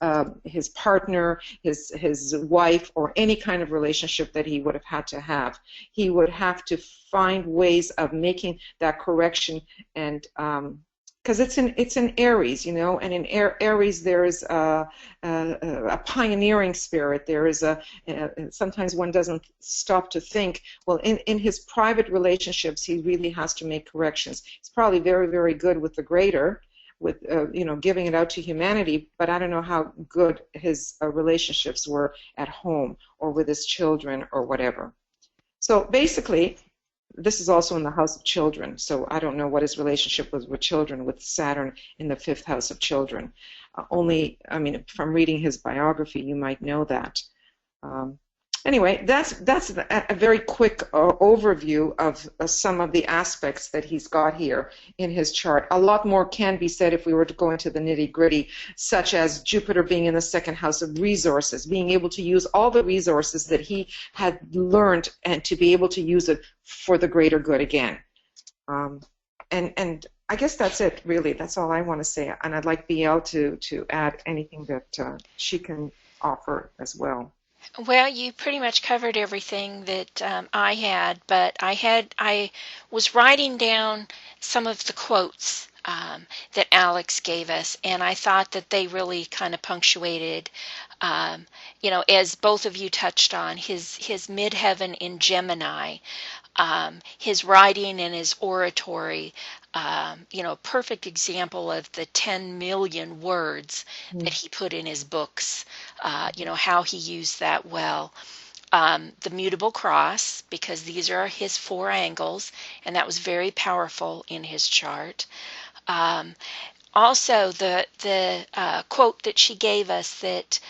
partner, his wife, or any kind of relationship that he would have had to have. He would have to find ways of making that correction, and because it's in Aries, you know, and in Aries there is a pioneering spirit. There is sometimes one doesn't stop to think. Well, in his private relationships, he really has to make corrections. He's probably very, very good with the greater, with you know, giving it out to humanity. But I don't know how good his relationships were at home or with his children or whatever. So basically, this is also in the house of children, so I don't know what his relationship was with children, with Saturn in the 5th house of children. Only, I mean, from reading his biography, you might know that. Anyway, that's a very quick overview of some of the aspects that he's got here in his chart. A lot more can be said if we were to go into the nitty-gritty, such as Jupiter being in the 2nd house of resources, being able to use all the resources that he had learned and to be able to use it for the greater good again. And I guess that's it, really. That's all I want to say. And I'd like BL to add anything that she can offer as well. Well, you pretty much covered everything that I had, but I was writing down some of the quotes that Alex gave us, and I thought that they really kind of punctuated, you know, as both of you touched on, his midheaven in Gemini, his writing and his oratory, you know, perfect example of the 10 million words that he put in his books, you know, how he used that well. The mutable cross, because these are his 4 angles, and that was very powerful in his chart. Also, the quote that she gave us that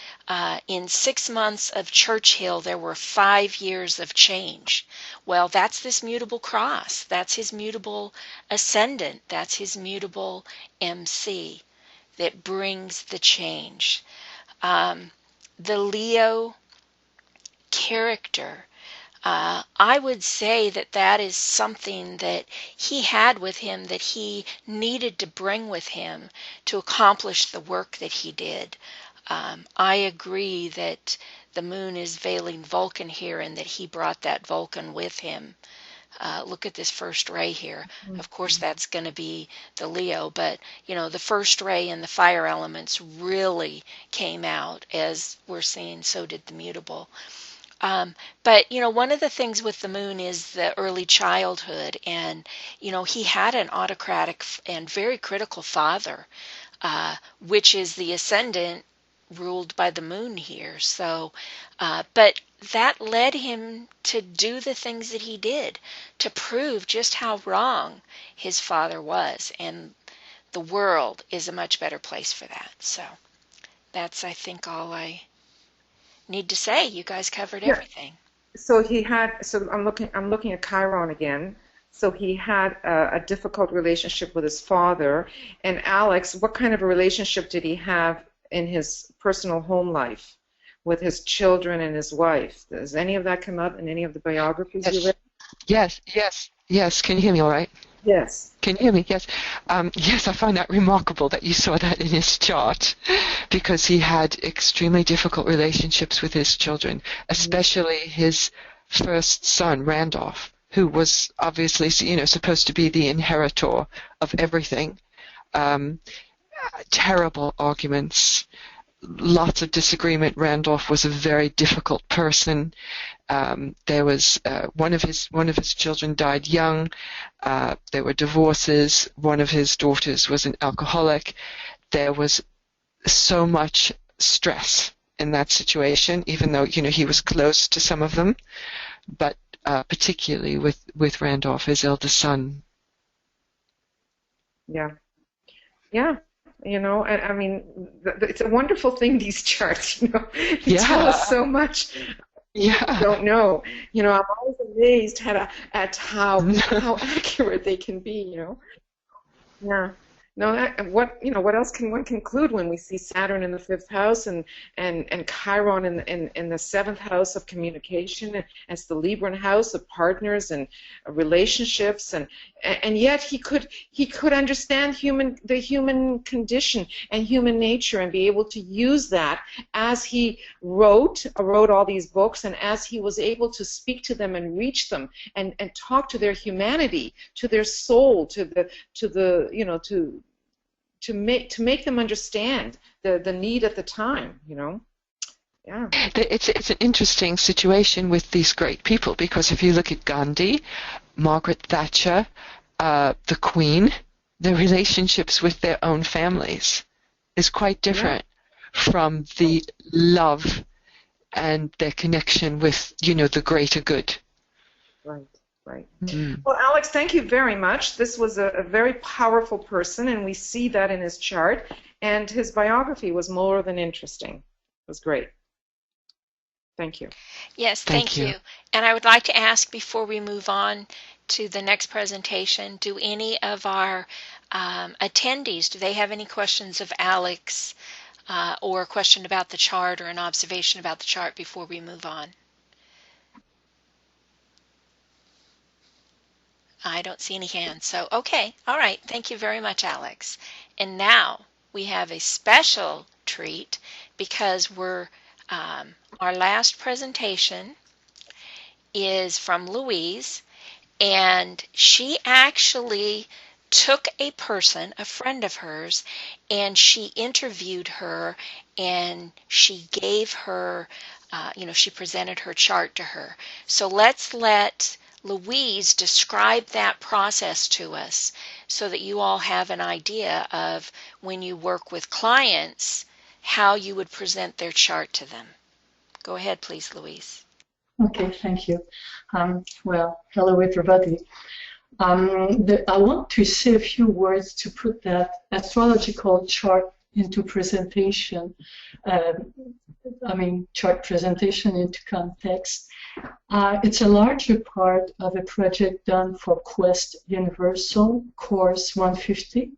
in 6 months of Churchill there were 5 years of change. Well, that's this mutable cross. That's his mutable ascendant. That's his mutable MC that brings the change. The Leo character, I would say that is something that he had with him, that he needed to bring with him to accomplish the work that he did. I agree that the moon is veiling Vulcan here and that he brought that Vulcan with him. Look at this first ray here. Of course, that's going to be the Leo, but, you know, the first ray and the fire elements really came out, as we're seeing, so did the mutable. But, you know, one of the things with the moon is the early childhood, and, you know, he had an autocratic and very critical father, which is the ascendant ruled by the moon here. So, but that led him to do the things that he did, to prove just how wrong his father was, and the world is a much better place for that. So that's, I think, all I need to say. You guys covered everything. So he had. So I'm looking at Chiron again. So he had a difficult relationship with his father. And Alex, what kind of a relationship did he have in his personal home life with his children and his wife? Does any of that come up in any of the biographies you read? Yes. Can you hear me all right? Yes. Can you hear me? Yes. Yes, I find that remarkable that you saw that in his chart, because he had extremely difficult relationships with his children, especially his first son, Randolph, who was obviously, you know, supposed to be the inheritor of everything. terrible arguments, lots of disagreement. Randolph was a very difficult person. There was one of his children died young. There were divorces. One of his daughters was an alcoholic. There was so much stress in that situation, even though he was close to some of them, but particularly with Randolph, his eldest son. Yeah. I mean, it's a wonderful thing, these charts, they tell us so much. Yeah. We don't know. I'm always amazed at how accurate they can be, Yeah. No, what else can one conclude when we see Saturn in the 5th house and Chiron in the 7th house of communication as the Libran house of partners and relationships, and yet he could understand the human condition and human nature and be able to use that as he wrote all these books, and as he was able to speak to them and reach them and talk to their humanity, to their soul, to make them understand the need at the time, Yeah. It's an interesting situation with these great people, because if you look at Gandhi, Margaret Thatcher, the Queen, their relationships with their own families is quite different from the love and their connection with, the greater good. Right. Well, Alex, thank you very much. This was a very powerful person, and we see that in his chart. And his biography was more than interesting. It was great. Thank you. Yes, thank you. And I would like to ask, before we move on to the next presentation, do any of our attendees, do they have any questions of Alex or a question about the chart or an observation about the chart before we move on? I don't see any hands. So, okay. All right. Thank you very much, Alex. And now we have a special treat, because our last presentation is from Louise, and she actually took a person, a friend of hers, and she interviewed her, and she gave her, she presented her chart to her. So let's let Louise describe that process to us so that you all have an idea of, when you work with clients, how you would present their chart to them. Go ahead, please, Louise. Okay, thank you. Well, hello, everybody. I want to say a few words to put that astrological chart into presentation. Chart presentation into context. It's a larger part of a project done for Quest Universal Course 150,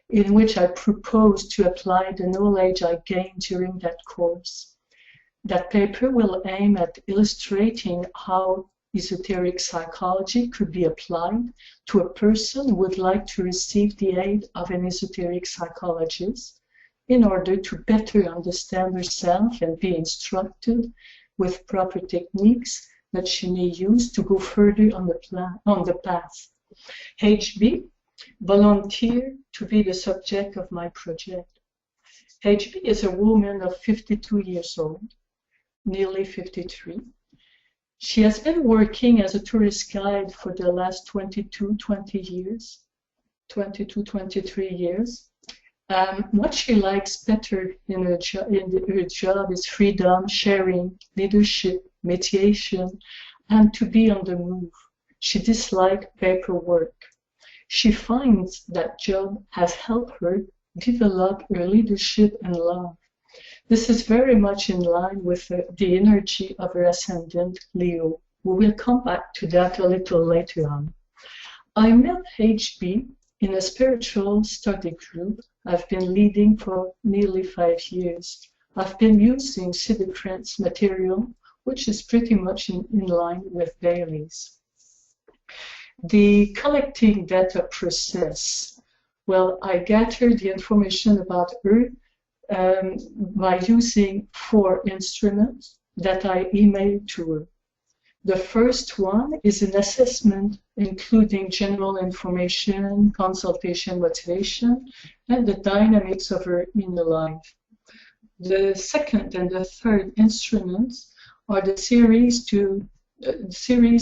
in which I propose to apply the knowledge I gained during that course. That paper will aim at illustrating how esoteric psychology could be applied to a person who would like to receive the aid of an esoteric psychologist in order to better understand herself and be instructed with proper techniques that she may use to go further on the path. HB volunteered to be the subject of my project. HB is a woman of 52 years old, nearly 53. She has been working as a tourist guide for the last 22, 23 years. What she likes better in her job is freedom, sharing, leadership, mediation, and to be on the move. She dislikes paperwork. She finds that job has helped her develop her leadership and love. This is very much in line with the energy of her ascendant, Leo. We will come back to that a little later on. I met HB in a spiritual study group I've been leading for nearly 5 years. I've been using Civic Friends material, which is pretty much in line with Bailey's. The collecting data process. Well, I gathered the information about her by using 4 instruments that I emailed to her. The first one is an assessment including general information, consultation, motivation, and the dynamics of her inner life. The second and the third instruments are the series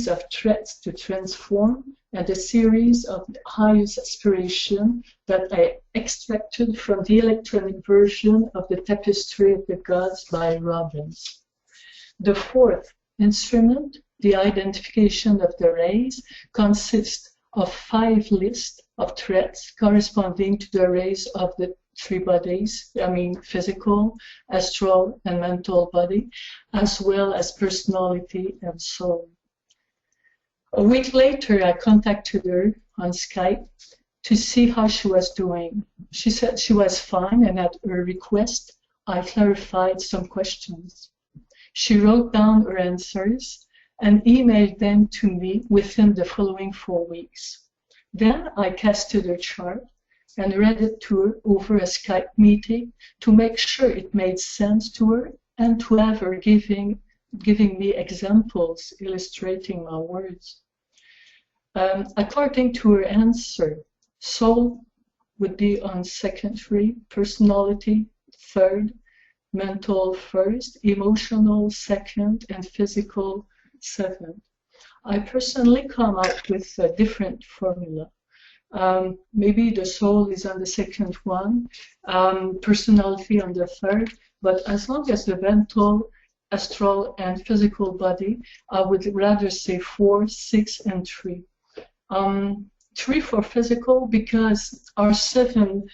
of threats to transform and the series of highest aspiration that I extracted from the electronic version of the Tapestry of the Gods by Robbins. The fourth instrument, the identification of the rays, consists of 5 lists of threats corresponding to the rays of the 3 bodies, I mean physical, astral, and mental body, as well as personality and soul. A week later, I contacted her on Skype to see how she was doing. She said she was fine, and at her request, I clarified some questions. She wrote down her answers and emailed them to me within the following 4 weeks. Then I casted her chart and read it to her over a Skype meeting to make sure it made sense to her and to have her giving me examples illustrating my words. According to her answer, soul would be on second tree, personality third, mental first, emotional second, and physical seventh. I personally come up with a different formula. Maybe the soul is on the second one, personality on the third, but as long as the mental, astral, and physical body, I would rather say 4, 6, and 3. 3 for physical because our 7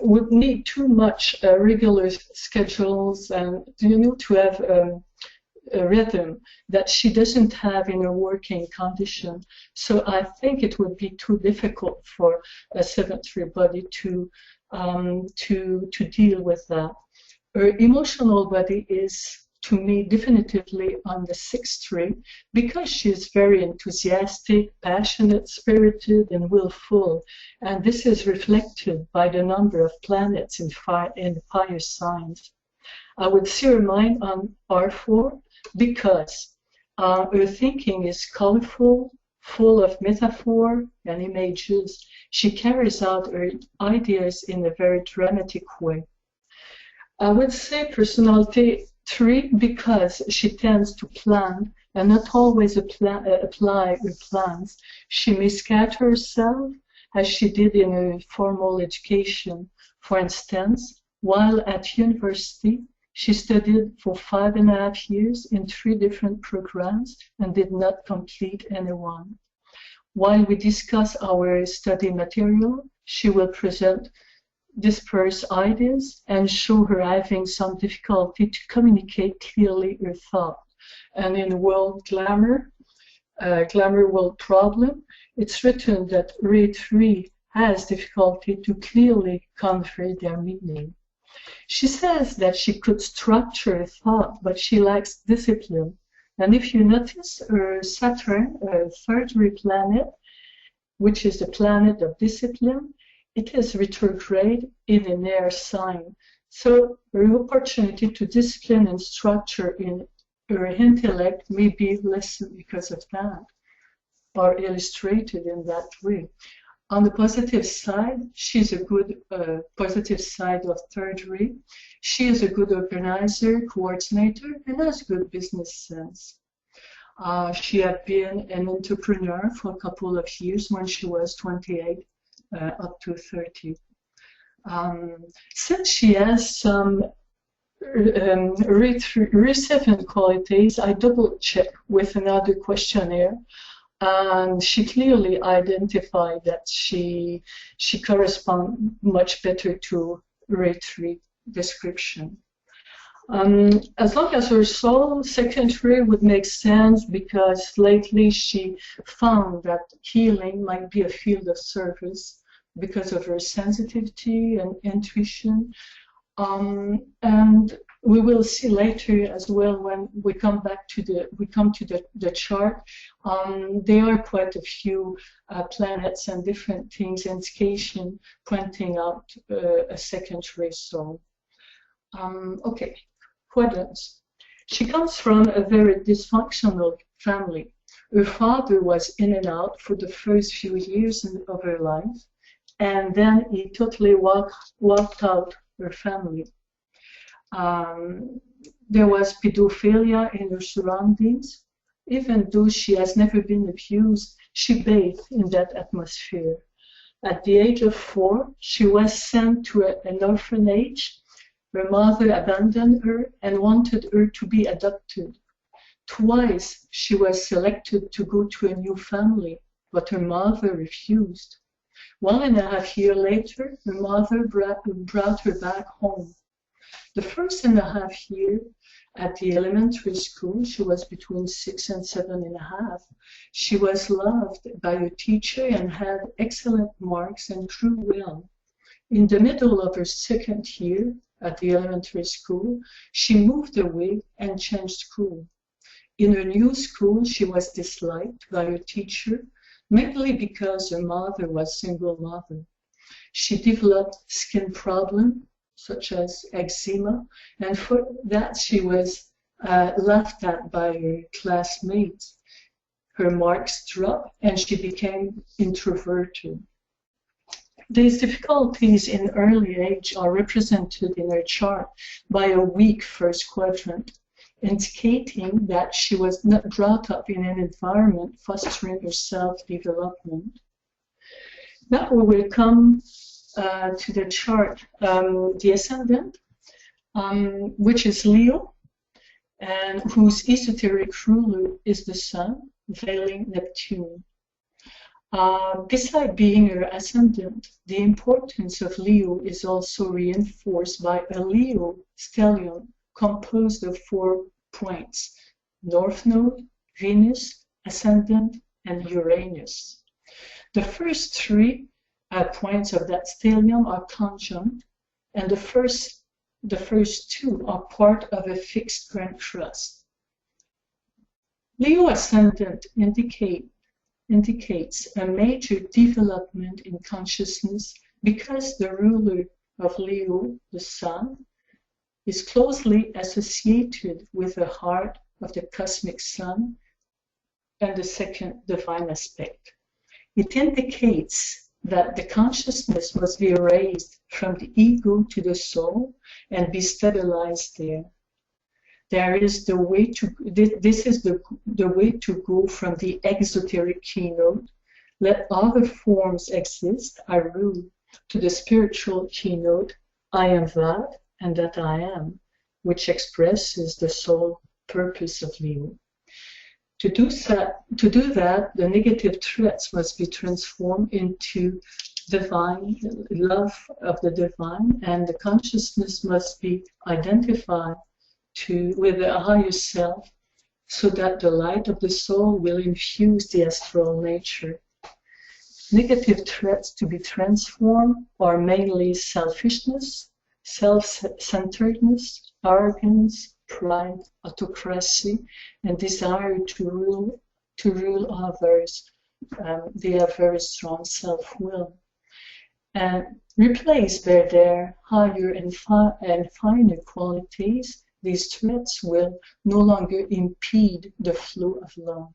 would need too much regular schedules and to have a rhythm that she doesn't have in her working condition. So I think it would be too difficult for a 7-3 body to deal with that. Her emotional body is, to me, definitively on the 6th tree because she is very enthusiastic, passionate, spirited, and willful. And this is reflected by the number of planets in the fire signs. I would see her mind on R4 because her thinking is colorful, full of metaphor and images. She carries out her ideas in a very dramatic way. I would say personality 3 because she tends to plan and not always apply her plans. She may scatter herself as she did in her formal education. For instance, while at university, she studied for 5.5 years in 3 different programs and did not complete any one. While we discuss our study material, she will present disperse ideas and show her having some difficulty to communicate clearly her thought. And in World Glamour, Glamour World Problem, it's written that Ray 3 has difficulty to clearly convey their meaning. She says that she could structure a thought, but she lacks discipline. And if you notice, her Saturn, a 3rd planet, which is the planet of discipline, it is retrograde in an air sign. So her opportunity to discipline and structure in her intellect may be lessened because of that, or illustrated in that way. On the positive side, she's a good positive side of 3rd ray. She is a good organizer, coordinator, and has good business sense. She had been an entrepreneur for a couple of years when she was 28 up to 30. Since she has some Re7 qualities, I double check with another questionnaire. And she clearly identified that she corresponds much better to Ray 3 description. As long as her soul, 2nd ray would make sense because lately she found that healing might be a field of service because of her sensitivity and intuition. And we will see later as well when we come back to the chart. There are quite a few planets and different things in station pointing out a 2nd ray soul. Okay, quadrants. She comes from a very dysfunctional family. Her father was in and out for the first few years of her life, and then he totally walked out her family. There was pedophilia in her surroundings. Even though she has never been abused, she bathed in that atmosphere. At the age of 4, she was sent to an orphanage. Her mother abandoned her and wanted her to be adopted. Twice she was selected to go to a new family, but her mother refused. 1.5 years later, her mother brought her back home. The first 1.5 years at the elementary school, she was between 6 and 7.5. She was loved by her teacher and had excellent marks and grew well. In the middle of her 2nd year at the elementary school, she moved away and changed school. In her new school, she was disliked by her teacher, mainly because her mother was a single mother. She developed skin problems, such as eczema, and for that she was laughed at by her classmates. Her marks dropped and she became introverted. These difficulties in early age are represented in her chart by a weak first quadrant, indicating that she was not brought up in an environment fostering her self-development. Now we will come to the chart, the ascendant, which is Leo, and whose esoteric ruler is the Sun, veiling Neptune. Beside being her ascendant, the importance of Leo is also reinforced by a Leo stellium composed of 4 points: North Node, Venus, Ascendant, and Uranus. The first 3 points of that stellium are conjunct, and the first 2 are part of a fixed grand crust. Leo ascendant indicates a major development in consciousness because the ruler of Leo, the Sun, is closely associated with the heart of the cosmic Sun and the second divine aspect. It indicates that the consciousness must be raised from the ego to the soul and be stabilized there. This is the way to go from the exoteric keynote, let other forms exist, I rule, to the spiritual keynote, I am that and that I am, which expresses the sole purpose of Leo. To do that, the negative threats must be transformed into divine love of the divine, and the consciousness must be identified with the higher self, so that the light of the soul will infuse the astral nature. Negative threats to be transformed are mainly selfishness, self-centeredness, arrogance, pride, autocracy, and desire to rule others. They have very strong self-will. And replaced by their higher and finer qualities, these threats will no longer impede the flow of love.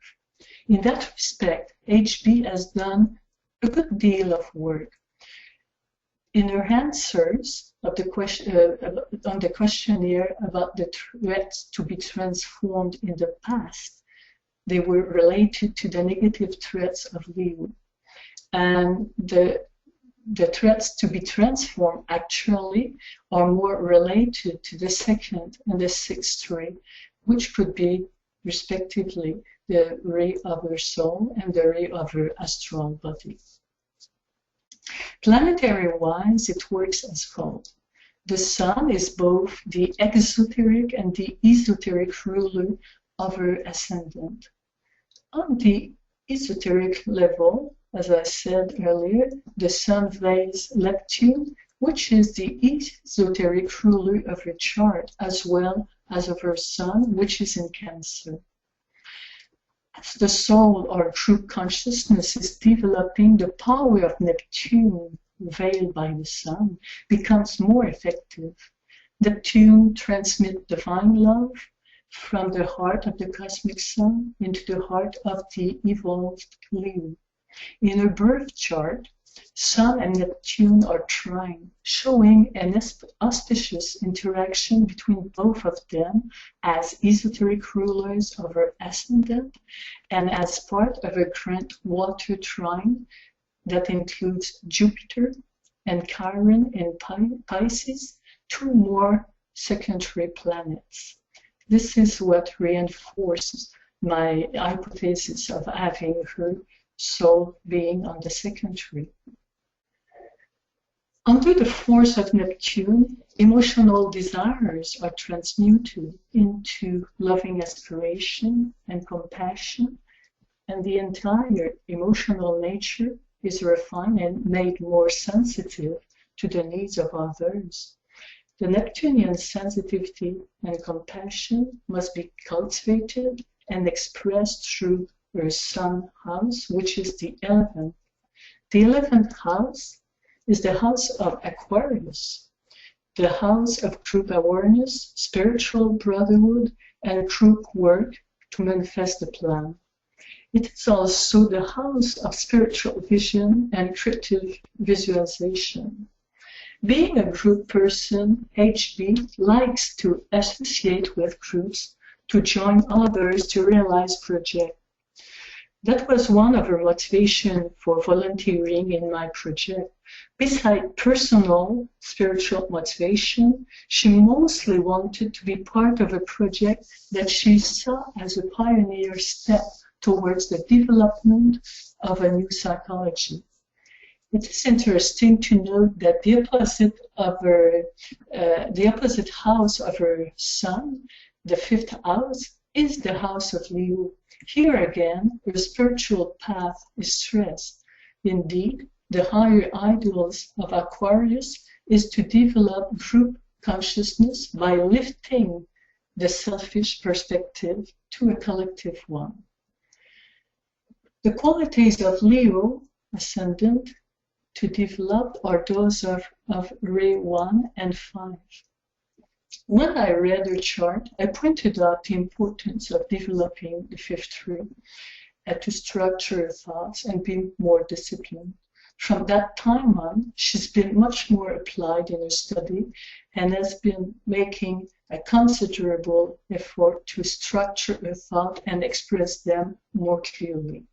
In that respect, HB has done a good deal of work. In her answers of the on the questionnaire about the threats to be transformed in the past, they were related to the negative threats of Leo. And the threats to be transformed actually are more related to the 2nd and the 6th ray, which could be respectively the ray of her soul and the ray of her astral body. Planetary-wise, it works as follows. The Sun is both the exoteric and the esoteric ruler of her ascendant. On the esoteric level, as I said earlier, the Sun veils Neptune, which is the esoteric ruler of her chart, as well as of her Sun, which is in Cancer. As the soul or true consciousness is developing, the power of Neptune, veiled by the Sun, becomes more effective. Neptune transmits divine love, from the heart of the cosmic sun into the heart of the evolved Leo. In her birth chart, Sun and Neptune are trine, showing an auspicious interaction between both of them as esoteric rulers of her ascendant and as part of a grand water trine that includes Jupiter and Chiron in Pisces, two more secondary planets. This is what reinforces my hypothesis of having her soul being on the secondary. Under the force of Neptune, emotional desires are transmuted into loving aspiration and compassion, and the entire emotional nature is refined and made more sensitive to the needs of others. The Neptunian sensitivity and compassion must be cultivated and expressed through her sun house, which is the 11th. The 11th house is the house of Aquarius, the house of group awareness, spiritual brotherhood, and group work to manifest the plan. It is also the house of spiritual vision and creative visualization. Being a group person, HB likes to associate with groups, to join others to realize projects. That was one of her motivations for volunteering in my project. Besides personal, spiritual motivation, she mostly wanted to be part of a project that she saw as a pioneer step towards the development of a new psychology. It is interesting to note that the opposite house of her sun, the 5th house, is the house of Leo. Here again, her spiritual path is stressed. Indeed, the higher ideals of Aquarius is to develop group consciousness by lifting the selfish perspective to a collective one. The qualities of Leo, ascendant, to develop are those of Ray 1 and 5. When I read her chart, I pointed out the importance of developing the 5th room and to structure her thoughts and be more disciplined. From that time on, she's been much more applied in her study and has been making a considerable effort to structure her thought and express them more clearly.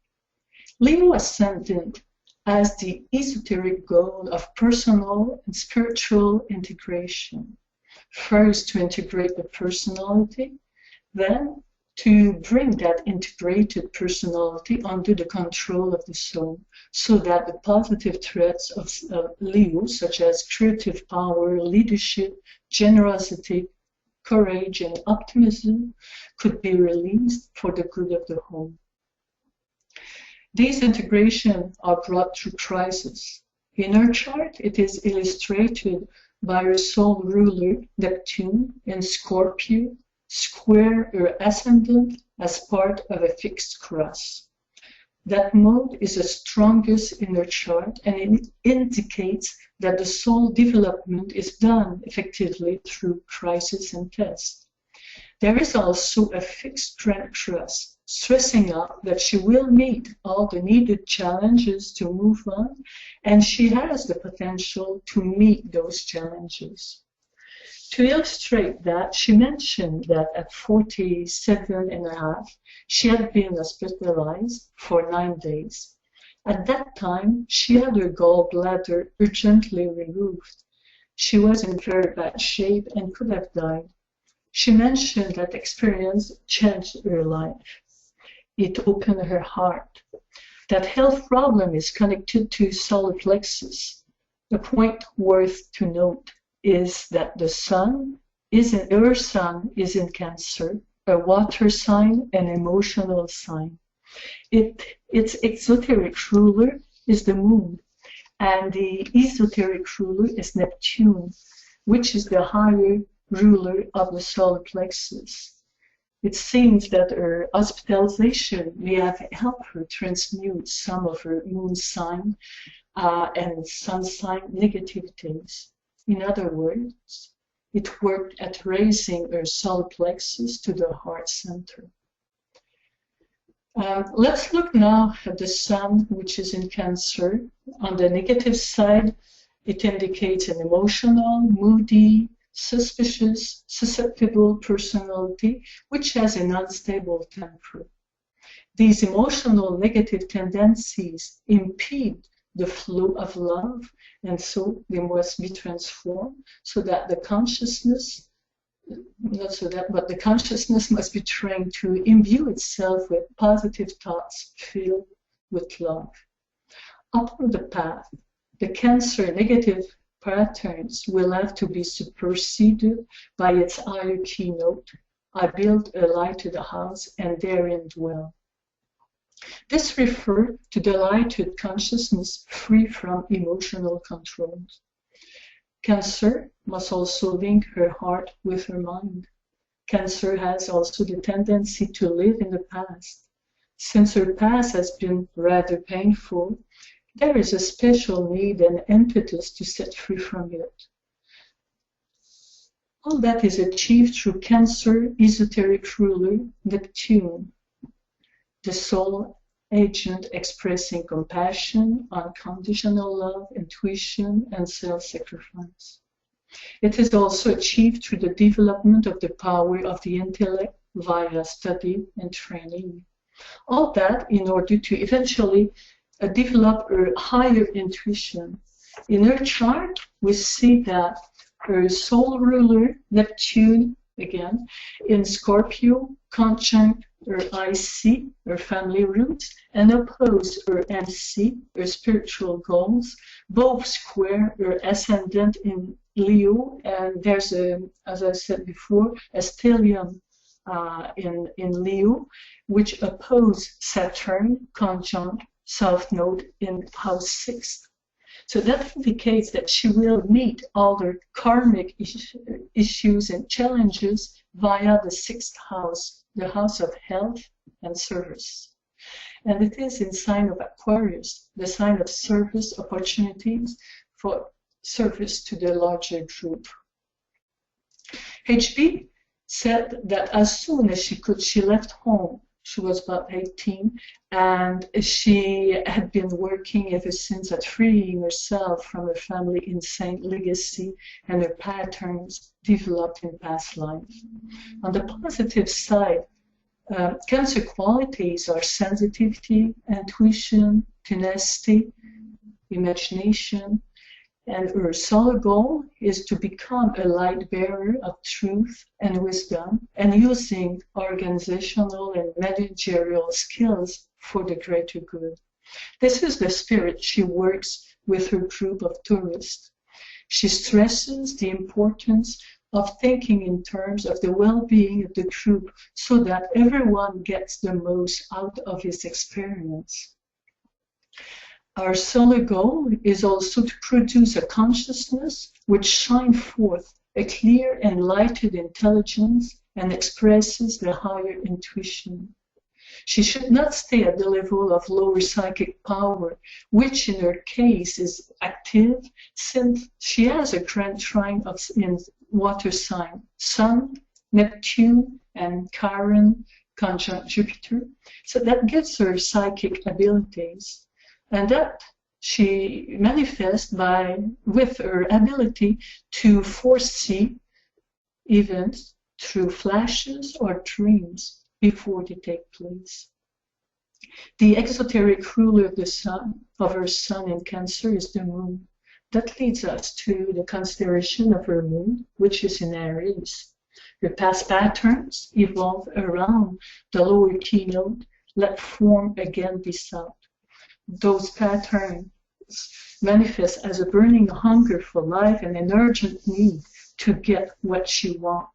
Leo ascendant has the esoteric goal of personal and spiritual integration. First, to integrate the personality, then to bring that integrated personality under the control of the soul, so that the positive traits of Leo, such as creative power, leadership, generosity, courage, and optimism, could be released for the good of the whole. These integrations are brought through crisis. In her chart, it is illustrated by her soul ruler, Neptune, in Scorpio, square her ascendant as part of a fixed cross. That mode is the strongest in her chart, and it indicates that the soul development is done effectively through crisis and test. There is also a fixed grand cross, stressing out that she will meet all the needed challenges to move on, and she has the potential to meet those challenges. To illustrate that, she mentioned that at 47 and a half, she had been hospitalized for 9 days. At that time, she had her gallbladder urgently removed. She was in very bad shape and could have died. She mentioned that experience changed her life. It opened her heart. That health problem is connected to solar plexus. The point worth to note is that the sun her sun is in Cancer, a water sign, an emotional sign. Its exoteric ruler is the moon, and the esoteric ruler is Neptune, which is the higher ruler of the solar plexus. It seems that her hospitalization may have helped her transmute some of her moon sign and sun sign negativities. In other words, It worked at raising her solar plexus to the heart center. Let's look now at the sun, which is in Cancer. On the negative side, it indicates an emotional, moody, suspicious, susceptible personality, which has an unstable temper. These emotional negative tendencies impede the flow of love, and so they must be transformed so that the consciousness, not so that, but the consciousness must be trained to imbue itself with positive thoughts filled with love. Upon the path, the Cancer negative patterns will have to be superseded by its higher keynote. I build a lighted house and therein dwell. This refers to the lighted consciousness free from emotional controls. Cancer must also link her heart with her mind. Cancer has also the tendency to live in the past. Since her past has been rather painful, there is a special need and impetus to set free from it. All that is achieved through Cancer esoteric ruler Neptune, the soul agent expressing compassion, unconditional love, intuition, and self-sacrifice. It is also achieved through the development of the power of the intellect via study and training. All that in order to eventually develop her higher intuition. In her chart, we see that her soul ruler, Neptune, again, in Scorpio, conjunct her IC, her family roots, and oppose her MC, her spiritual goals, both square her ascendant in Leo, and there's a, as I said before, a stellium in Leo, which oppose Saturn, conjunct South Node in House 6. So that indicates that she will meet all her karmic issues and challenges via the 6th house, the house of health and service. And it is in sign of Aquarius, the sign of service opportunities for service to the larger group. HB said that as soon as she left home. She was about 18, and she had been working ever since at freeing herself from her family insane legacy and her patterns developed in past life. On the positive side, Cancer qualities are sensitivity, intuition, tenacity, imagination, and her sole goal is to become a light bearer of truth and wisdom and using organizational and managerial skills for the greater good. This is the spirit she works with her group of tourists. She stresses the importance of thinking in terms of the well-being of the group so that everyone gets the most out of his experience. Our solar goal is also to produce a consciousness which shines forth a clear and lighted intelligence and expresses the higher intuition. She should not stay at the level of lower psychic power, which in her case is active since she has a grand trine in water sign, Sun, Neptune, and Chiron conjunct Jupiter. So that gives her psychic abilities. And that she manifests with her ability to foresee events through flashes or dreams before they take place. The exoteric ruler of the sun, of her sun in Cancer, is the moon. That leads us to the consideration of her moon, which is in Aries. Her past patterns evolve around the lower keynote, let form again be sought. Those patterns manifest as a burning hunger for life and an urgent need to get what she wants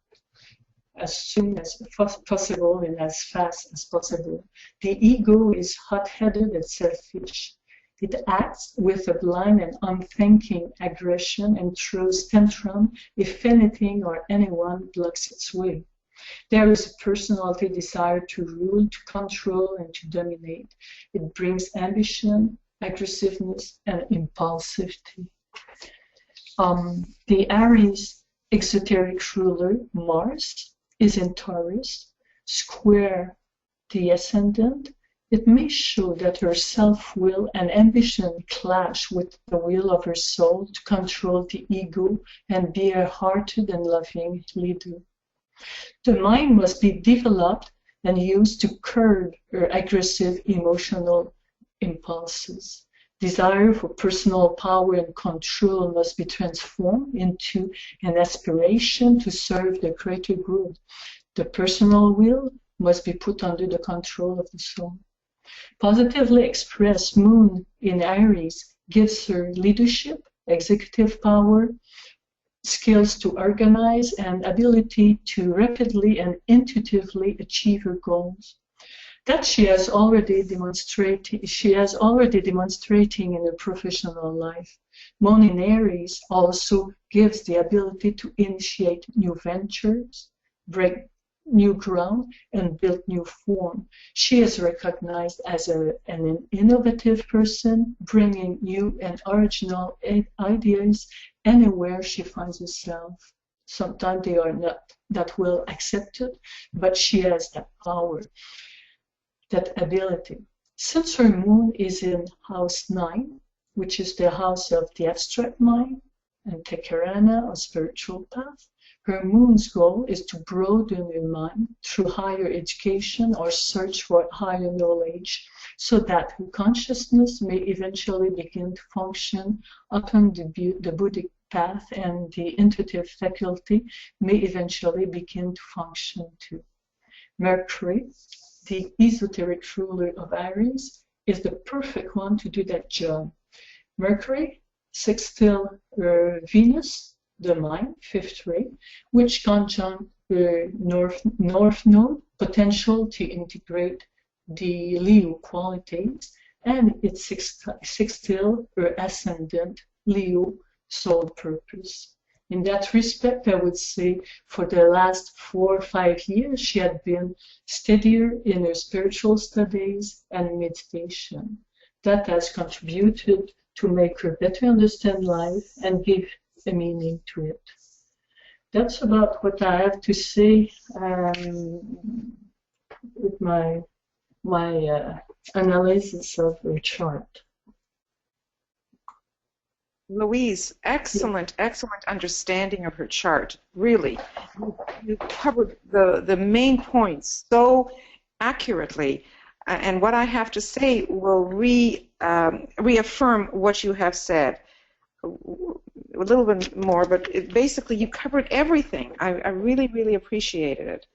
as soon as possible and as fast as possible. The ego is hot-headed and selfish. It acts with a blind and unthinking aggression and throws tantrum if anything or anyone blocks its way. There is a personality desire to rule, to control, and to dominate. It brings ambition, aggressiveness, and impulsivity. The Aries exoteric ruler, Mars, is in Taurus, square the ascendant, it may show that her self-will and ambition clash with the will of her soul to control the ego and be a hearted and loving leader. The mind must be developed and used to curb her aggressive emotional impulses. Desire for personal power and control must be transformed into an aspiration to serve the greater good. The personal will must be put under the control of the soul. Positively expressed moon in Aries gives her leadership, executive power, skills to organize, and ability to rapidly and intuitively achieve her goals. That she has already demonstrating in her professional life. Moon in Aries also gives the ability to initiate new ventures, break new ground, and build new form. She is recognized as an innovative person, bringing new and original ideas anywhere she finds herself. Sometimes they are not that well accepted, but she has that power, that ability. Since her moon is in house 9, which is the house of the abstract mind, and Tekerana, a spiritual path, her moon's goal is to broaden her mind through higher education or search for higher knowledge, so that her consciousness may eventually begin to function upon the Buddhic path, and the intuitive faculty may eventually begin to function too. Mercury, the esoteric ruler of Aries, is the perfect one to do that job. Mercury sextile Venus, the mind, 5th ray, which conjunct north node, potential to integrate the Leo qualities, and its sextile ascendant Leo soul purpose. In that respect, I would say for the last 4 or 5 years, she had been steadier in her spiritual studies and meditation. That has contributed to make her better understand life and give a meaning to it. That's about what I have to say with my analysis of the chart. Louise, excellent understanding of her chart. Really, you covered the main points so accurately. And what I have to say will reaffirm what you have said. A little bit more, but basically you covered everything. I really, really appreciated it.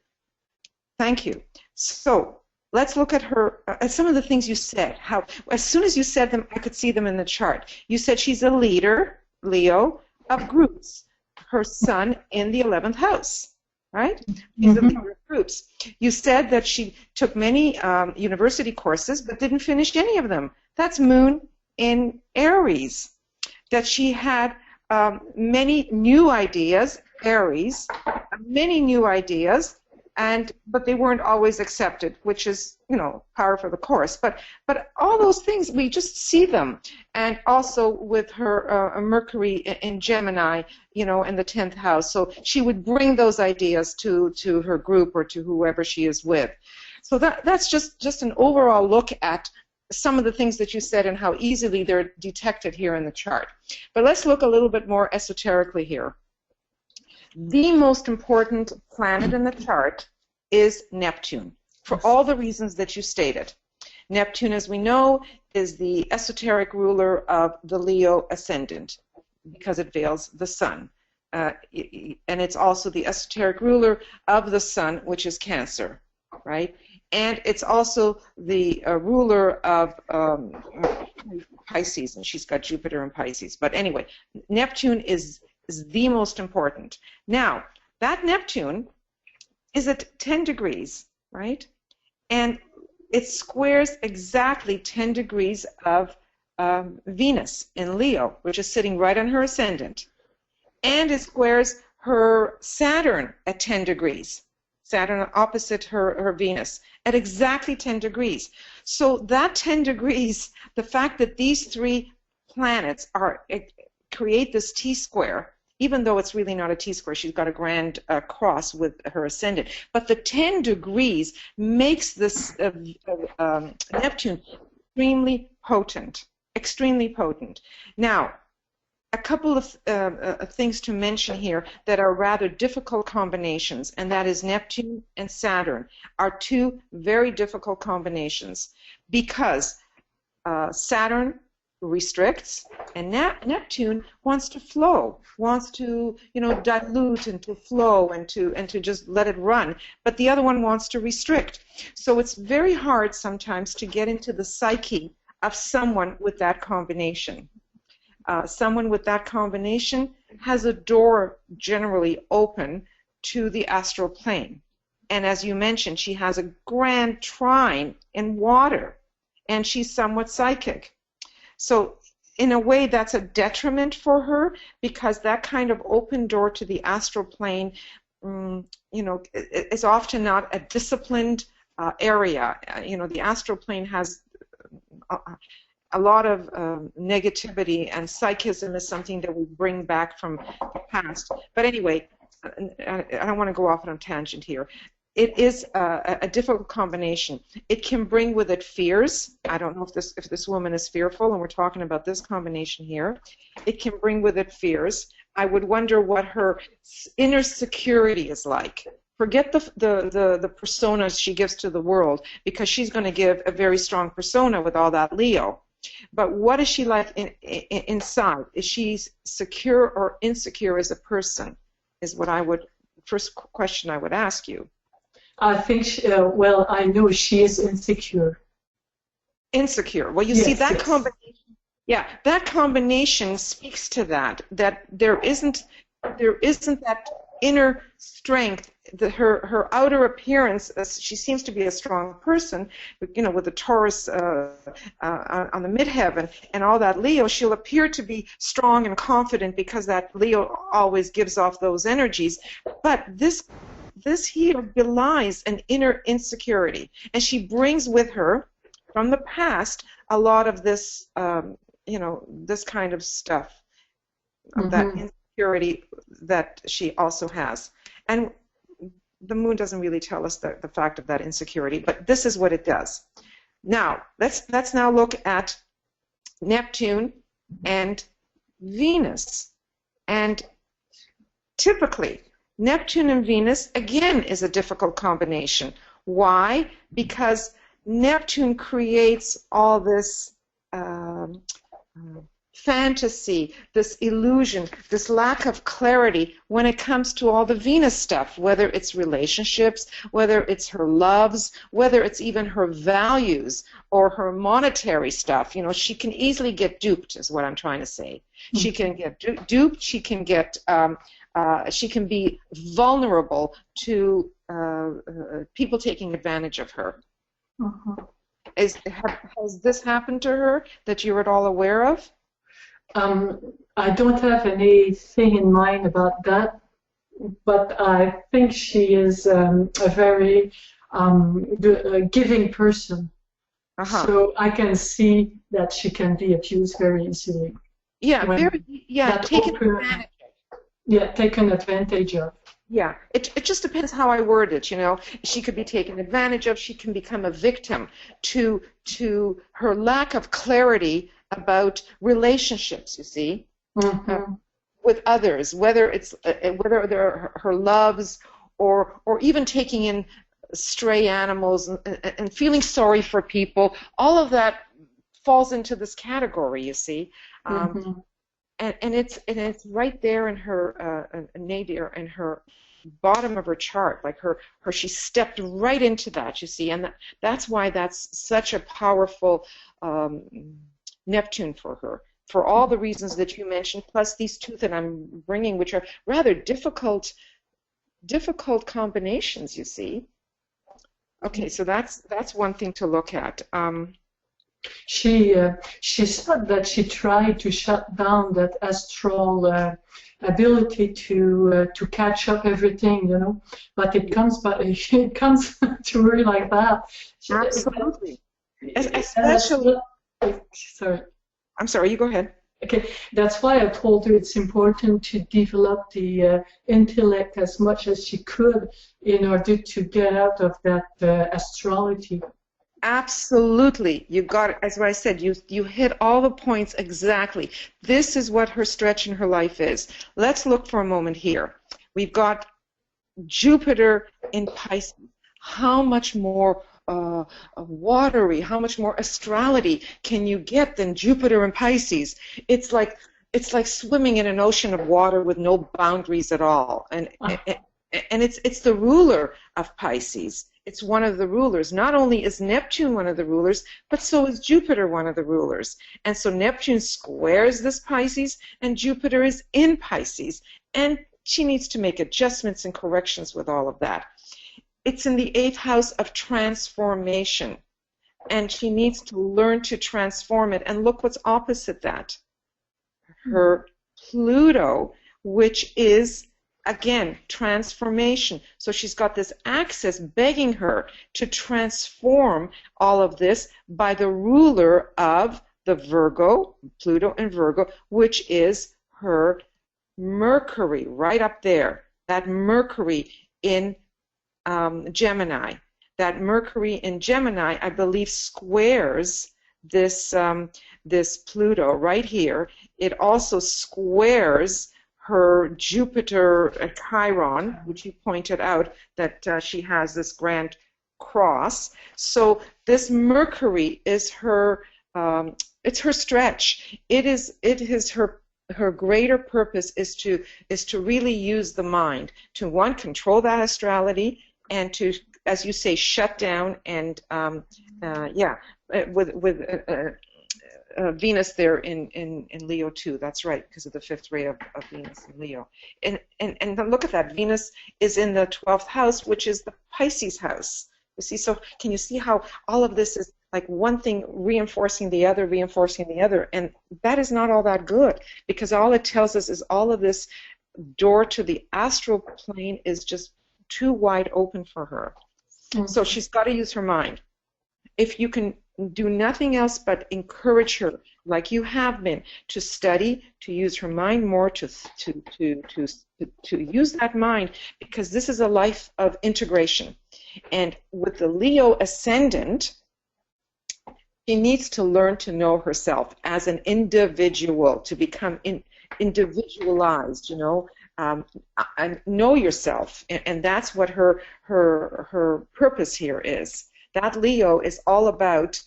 Thank you. So let's look at her, at some of the things you said. How, as soon as you said them, I could see them in the chart. You said she's a leader, Leo, of groups. Her sun in the 11th house, right? She's a leader of groups. You said that she took many university courses, but didn't finish any of them. That's moon in Aries. That she had many new ideas, Aries, many new ideas, but they weren't always accepted, which is, you know, par for the course. But all those things, we just see them. And also with her Mercury in Gemini, you know, in the 10th house. So she would bring those ideas to her group or to whoever she is with. So that's just an overall look at some of the things that you said and how easily they're detected here in the chart. But let's look a little bit more esoterically here. The most important planet in the chart is Neptune, for all the reasons that you stated. Neptune, as we know, is the esoteric ruler of the Leo ascendant because it veils the sun. And it's also the esoteric ruler of the sun, which is Cancer, right? And it's also the ruler of Pisces, and she's got Jupiter in Pisces. But anyway, Neptune is the most important. Now, that Neptune is at 10 degrees, right? And it squares exactly 10 degrees of Venus in Leo, which is sitting right on her ascendant. And it squares her Saturn at 10 degrees. Saturn opposite her Venus at exactly 10 degrees. So that 10 degrees, the fact that these 3 planets create this T-square even though it's really not a T-square. She's got a grand cross with her ascendant. But the 10 degrees makes this Neptune extremely potent, extremely potent. Now, a couple of things to mention here that are rather difficult combinations, and that is Neptune and Saturn are two very difficult combinations because Saturn restricts and Neptune wants to flow, wants to, you know, dilute and to flow and to just let it run, but the other one wants to restrict. So it's very hard sometimes to get into the psyche of someone with that combination. Someone with that combination has a door generally open to the astral plane. And as you mentioned, she has a grand trine in water, and she's somewhat psychic. So in a way, that's a detriment for her because that kind of open door to the astral plane, you know, is often not a disciplined area. You know, the astral plane has a lot of negativity, and psychism is something that we bring back from the past. But anyway, I don't want to go off on a tangent here. It is a difficult combination. It can bring with it fears. I don't know if this woman is fearful, and we're talking about this combination here. It can bring with it fears. I would wonder what her inner security is like. Forget the personas she gives to the world, because she's going to give a very strong persona with all that Leo. But what is she like inside? Is she secure or insecure as a person? Is what I would, first question I would ask you. I think, well, I know she is insecure. Insecure. Well, you see, that combination, yeah, that combination speaks to that there isn't that inner strength. Her outer appearance, she seems to be a strong person, you know, with the Taurus on the midheaven and all that Leo. She'll appear to be strong and confident because that Leo always gives off those energies. But this here belies an inner insecurity, and she brings with her from the past a lot of this, you know, this kind of stuff, that insecurity that she also has. And the moon doesn't really tell us the fact of that insecurity, but this is what it does. Now, let's now look at Neptune and Venus. And typically, Neptune and Venus, again, is a difficult combination. Why? Because Neptune creates all this fantasy, this illusion, this lack of clarity when it comes to all the Venus stuff, whether it's relationships, whether it's her loves, whether it's even her values or her monetary stuff. You know, she can easily get duped, is what I'm trying to say. She can get duped, she can get, she can be vulnerable to people taking advantage of her. Has this happened to her that you're at all aware of? I don't have anything in mind about that, but I think she is a very giving person. So I can see that she can be abused very easily. Yeah, taken advantage of. Yeah, taken advantage of. Yeah, it just depends how I word it, you know. She could be taken advantage of. She can become a victim to her lack of clarity about relationships, you see, with others, whether they're her loves or even taking in stray animals and feeling sorry for people. All of that falls into this category, you see. And it's right there in her nadir, in her bottom of her chart, like she stepped right into that, you see, and that's why that's such a powerful Neptune for her, for all the reasons that you mentioned, plus these two that I'm bringing, which are rather difficult combinations, you see. Okay, so that's one thing to look at. She said that she tried to shut down that astral ability to catch up everything, you know, but it comes to her like that. Absolutely. Especially. Sorry. I'm sorry. You go ahead. Okay, that's why I told her it's important to develop the intellect as much as she could in order to get out of that astrology. Absolutely. You got it. As I said, you hit all the points exactly. This is what her stretch in her life is. Let's look for a moment here. We've got Jupiter in Pisces. How much more watery, how much more astrality can you get than Jupiter in Pisces? It's like swimming in an ocean of water with no boundaries at all. And it's the ruler of Pisces. It's one of the rulers. Not only is Neptune one of the rulers, but so is Jupiter one of the rulers. And so Neptune squares this Pisces, and Jupiter is in Pisces. And she needs to make adjustments and corrections with all of that. It's in the 8th house of transformation, and she needs to learn to transform it. And look what's opposite that. Her Pluto, which is, again, transformation. So she's got this axis begging her to transform all of this by the ruler of the Virgo, Pluto and Virgo, which is her Mercury, right up there. That Mercury in Gemini. That Mercury in Gemini, I believe, squares this this Pluto right here. It also squares her Jupiter Chiron, which you pointed out that she has this grand cross. So this Mercury is her. It's her stretch. It is her greater purpose is to really use the mind to, one, control that astrality, and to, as you say, shut down and with Venus there in Leo too. That's right, because of the 5th ray of Venus in Leo. And look at that. Venus is in the 12th house, which is the Pisces house. You see, so can you see how all of this is like one thing reinforcing the other, and that is not all that good, because all it tells us is all of this door to the astral plane is just too wide open for her. Mm-hmm. So she's got to use her mind. If you can do nothing else but encourage her, like you have been, to study, to use her mind more, to use that mind, because this is a life of integration. And with the Leo ascendant, she needs to learn to know herself as an individual, to become individualized, and know yourself. And that's what her purpose here is. That Leo is all about,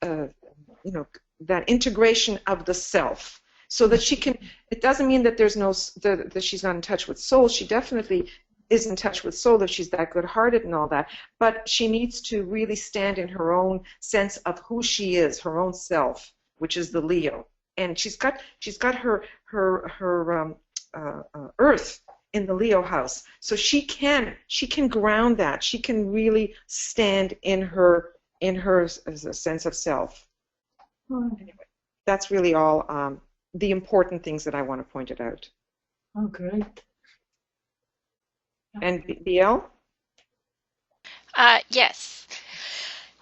that integration of the self, so that she can. It doesn't mean that there's no that she's not in touch with soul. She definitely is in touch with soul if she's that good-hearted and all that. But she needs to really stand in her own sense of who she is, her own self, which is the Leo. And she's got her Earth in the Leo house, so she can ground that. She can really stand in her sense of self. Anyway, that's really all the important things that I want to point it out. Oh, great. And BL? Yes.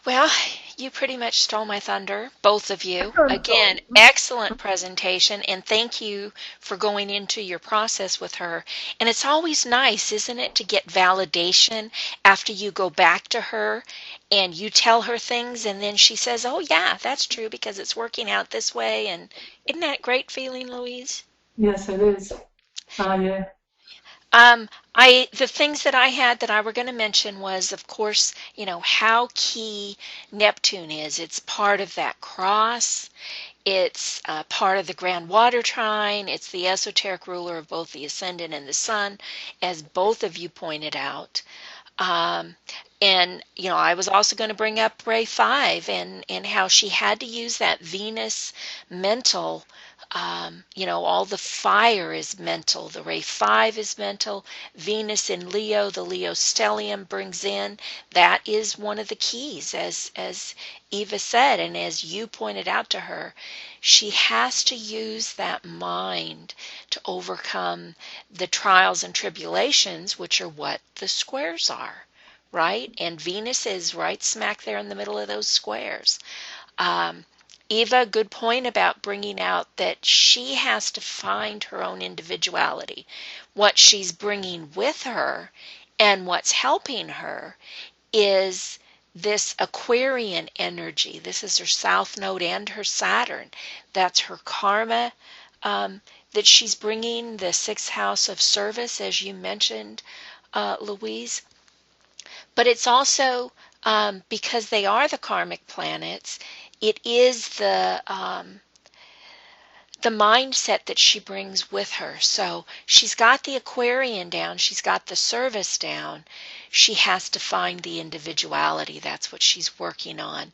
Well, you pretty much stole my thunder, both of you. Again, excellent presentation, and thank you for going into your process with her. And it's always nice, isn't it, to get validation after you go back to her and you tell her things, and then she says, oh, yeah, that's true because it's working out this way. And isn't that a great feeling, Louise? Yes, it is. Yeah. The things that I had that I were going to mention was, of course, how key Neptune is. It's part of that cross. It's part of the grand water trine. It's the esoteric ruler of both the ascendant and the sun, as both of you pointed out. And, I was also going to bring up Ray 5 and how she had to use that Venus mental. All the fire is mental. The Ray 5 is mental. Venus in Leo, the Leo stellium brings in. That is one of the keys, as Eva said, and as you pointed out to her. She has to use that mind to overcome the trials and tribulations, which are what the squares are, right? And Venus is right smack there in the middle of those squares. Eva, good point about bringing out that she has to find her own individuality. What she's bringing with her and what's helping her is this Aquarian energy. This is her South Node and her Saturn. That's her karma that she's bringing, the 6th house of service, as you mentioned, Louise. But it's also, because they are the karmic planets, it is the mindset that she brings with her. So she's got the Aquarian down, she's got the service down. She has to find the individuality. That's what she's working on,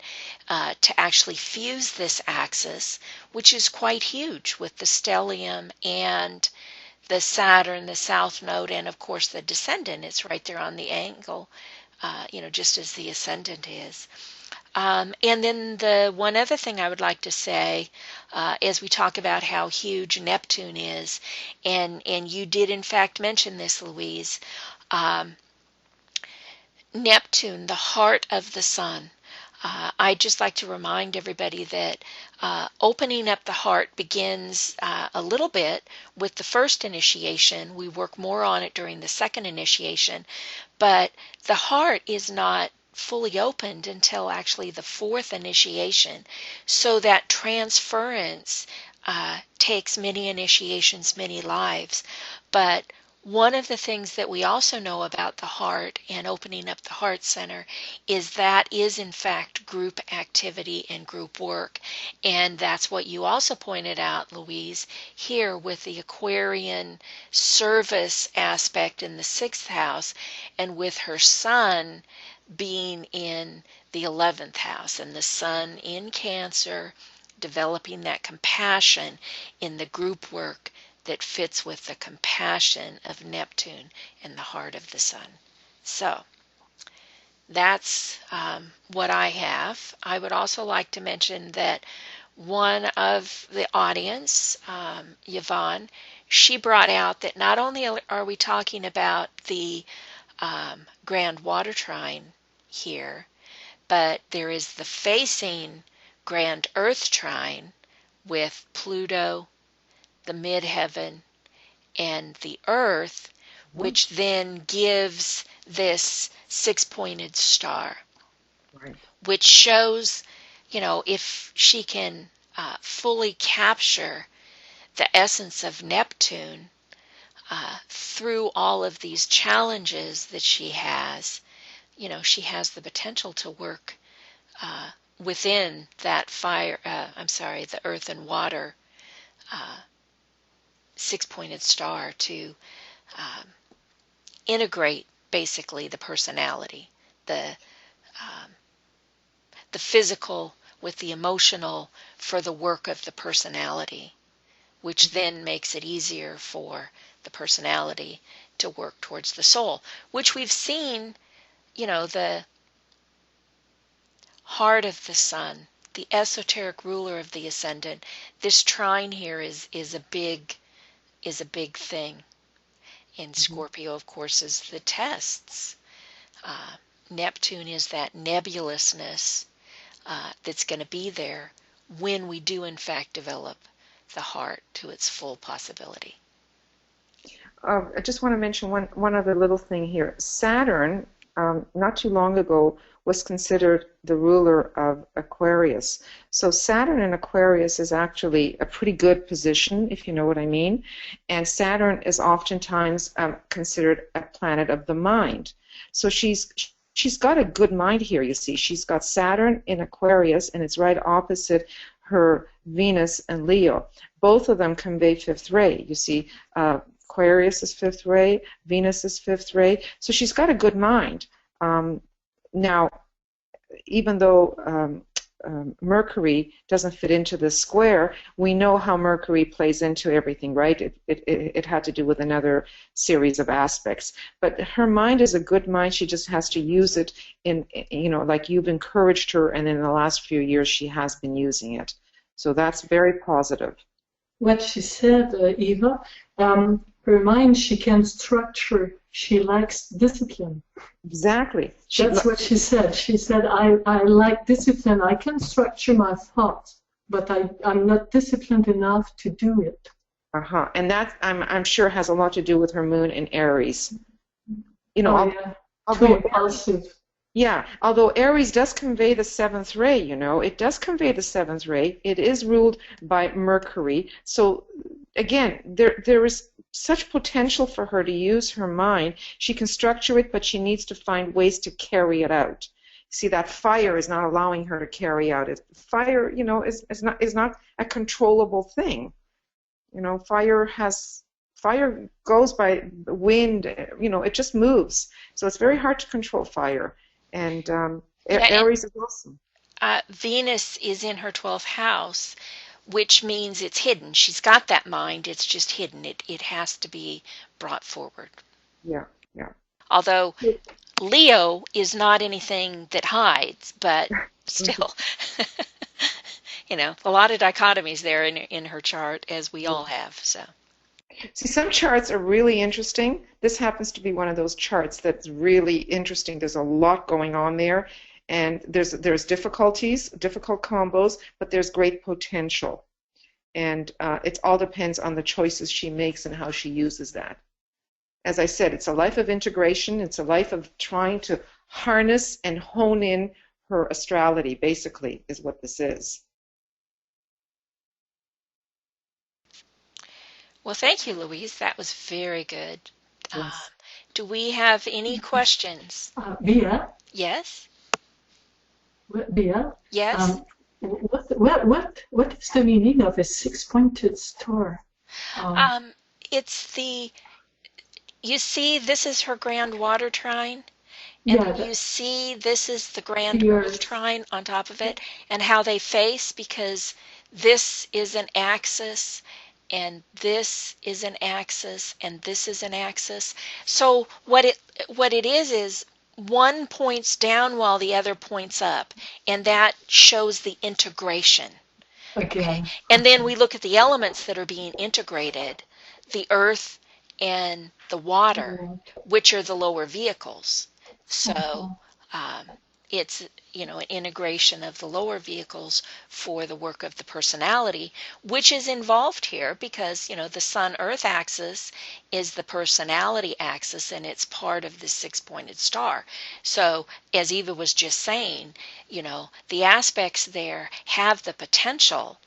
to actually fuse this axis, which is quite huge with the stellium and the Saturn, the South Node, and of course the descendant. It's right there on the angle, just as the ascendant is. And then the one other thing I would like to say, as we talk about how huge Neptune is, and you did in fact mention this, Louise, Neptune, the heart of the sun. I'd just like to remind everybody that opening up the heart begins a little bit with the first initiation. We work more on it during the second initiation, but the heart is not fully opened until actually the 4th initiation. So that transference takes many initiations, many lives. But one of the things that we also know about the heart and opening up the heart center is that is in fact group activity and group work. And that's what you also pointed out, Louise, here with the Aquarian service aspect in the 6th house, and with her sun being in the 11th house, and the sun in Cancer, developing that compassion in the group work that fits with the compassion of Neptune in the heart of the sun. So that's what I have. I would also like to mention that one of the audience, Yvonne, she brought out that not only are we talking about the grand water trine here, but there is the facing grand earth trine with Pluto, the midheaven, and the earth, which then gives this 6-pointed star, Right. which shows, if she can fully capture the essence of Neptune through all of these challenges that she has, she has the potential to work within that the earth and water 6-pointed star to integrate basically the personality, the physical with the emotional for the work of the personality, which then makes it easier for the personality to work towards the soul, which we've seen, the heart of the sun, the esoteric ruler of the ascendant. This trine here is a big thing. In Scorpio, of course, is the tests. Neptune is that nebulousness that's going to be there when we do in fact develop the heart to its full possibility. I just want to mention one other little thing here. Saturn, not too long ago, was considered the ruler of Aquarius. So Saturn in Aquarius is actually a pretty good position, if you know what I mean. And Saturn is oftentimes considered a planet of the mind. So she's got a good mind here, you see. She's got Saturn in Aquarius, and it's right opposite her Venus and Leo. Both of them convey 5th ray, you see. Aquarius is 5th ray, Venus is 5th ray. So she's got a good mind. Now, even though Mercury doesn't fit into the square, we know how Mercury plays into everything, right? It had to do with another series of aspects. But her mind is a good mind. She just has to use it in, like you've encouraged her, and in the last few years she has been using it. So that's very positive. What she said, Eva, her mind, she can structure. She likes discipline. Exactly. That's what she said. She said, I like discipline. I can structure my thoughts. but I'm not disciplined enough to do it. And that I'm sure has a lot to do with her moon in Aries. You know, too impulsive. Yeah, although Aries does convey the seventh ray, you know, it does convey the seventh ray. It is ruled by Mercury. So again, there is such potential for her to use her mind. She can structure it, but she needs to find ways to carry it out. See, that fire is not allowing her to carry out it. Fire, you know, is not a controllable thing. You know, fire goes by wind, you know, it just moves. So it's very hard to control fire. And Aries is awesome. Venus is in her 12th house, which means it's hidden. She's got that mind, it's just hidden. It has to be brought forward. Yeah. Although Leo is not anything that hides, but still, you know, a lot of dichotomies there in her chart, as we all have. So. See, some charts are really interesting. This happens to be one of those charts that's really interesting. There's a lot going on there, and there's difficulties, difficult combos, but there's great potential. And it all depends on the choices she makes and how she uses that. As I said, it's a life of integration. It's a life of trying to harness and hone in her astrality, basically, is what this is. Well, thank you, Louise. That was very good. Yes. Do we have any questions? Bea? Yes? Bea? Yes? What is the meaning of a six-pointed star? It's you see, this is her grand water trine, and you see this is the grand earth trine on top of it, and how they face, because this is an axis, and this is an axis, and this is an axis. So what it is one points down while the other points up, and that shows the integration. Okay. And then we look at the elements that are being integrated, the earth and the water, which are the lower vehicles. So it's, you know, an integration of the lower vehicles for the work of the personality, which is involved here because, you know, the Sun-Earth axis is the personality axis, and it's part of the six-pointed star. So, as Eva was just saying, you know, the aspects there have the potential.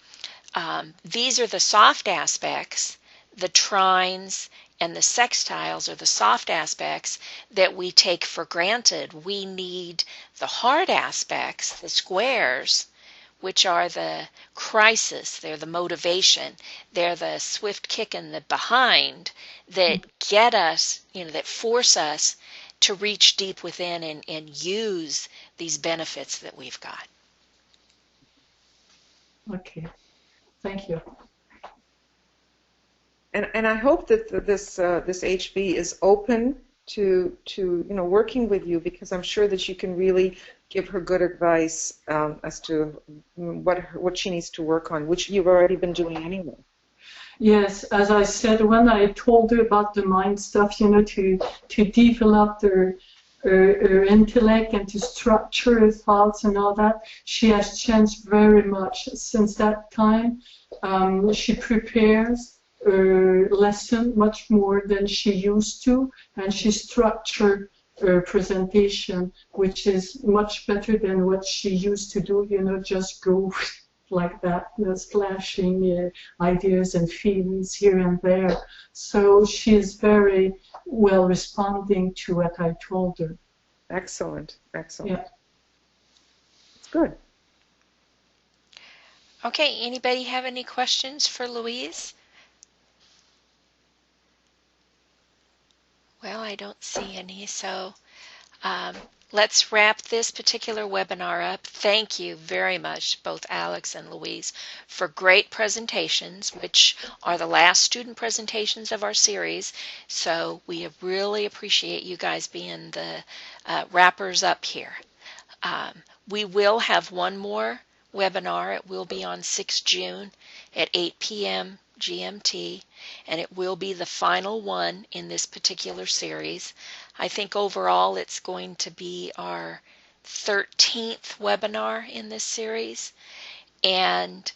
These are the soft aspects, the trines, and the sextiles are the soft aspects that we take for granted. We need the hard aspects, the squares, which are the crisis, they're the motivation, they're the swift kick in the behind that get us, you know, that force us to reach deep within and use these benefits that we've got. Okay, thank you. And I hope that this HB is open to you know, working with you, because I'm sure that you can really give her good advice as to what she needs to work on, which you've already been doing anyway. Yes, as I said, when I told her about the mind stuff, you know, to develop her intellect and to structure her thoughts and all that, she has changed very much since that time. She prepares her lesson much more than she used to, and she structured her presentation, which is much better than what she used to do, you know, just go like that, you know, splashing ideas and feelings here and there. So she's very well responding to what I told her. Excellent, excellent. Yeah. It's good. Okay, anybody have any questions for Louise? Well, I don't see any, so let's wrap this particular webinar up. Thank you very much, both Alex and Louise, for great presentations, which are the last student presentations of our series. So we really appreciate you guys being the wrappers up here. We will have one more webinar. It will be on 6 June at 8 p.m. GMT, and it will be the final one in this particular series. I think overall it's going to be our 13th webinar in this series, and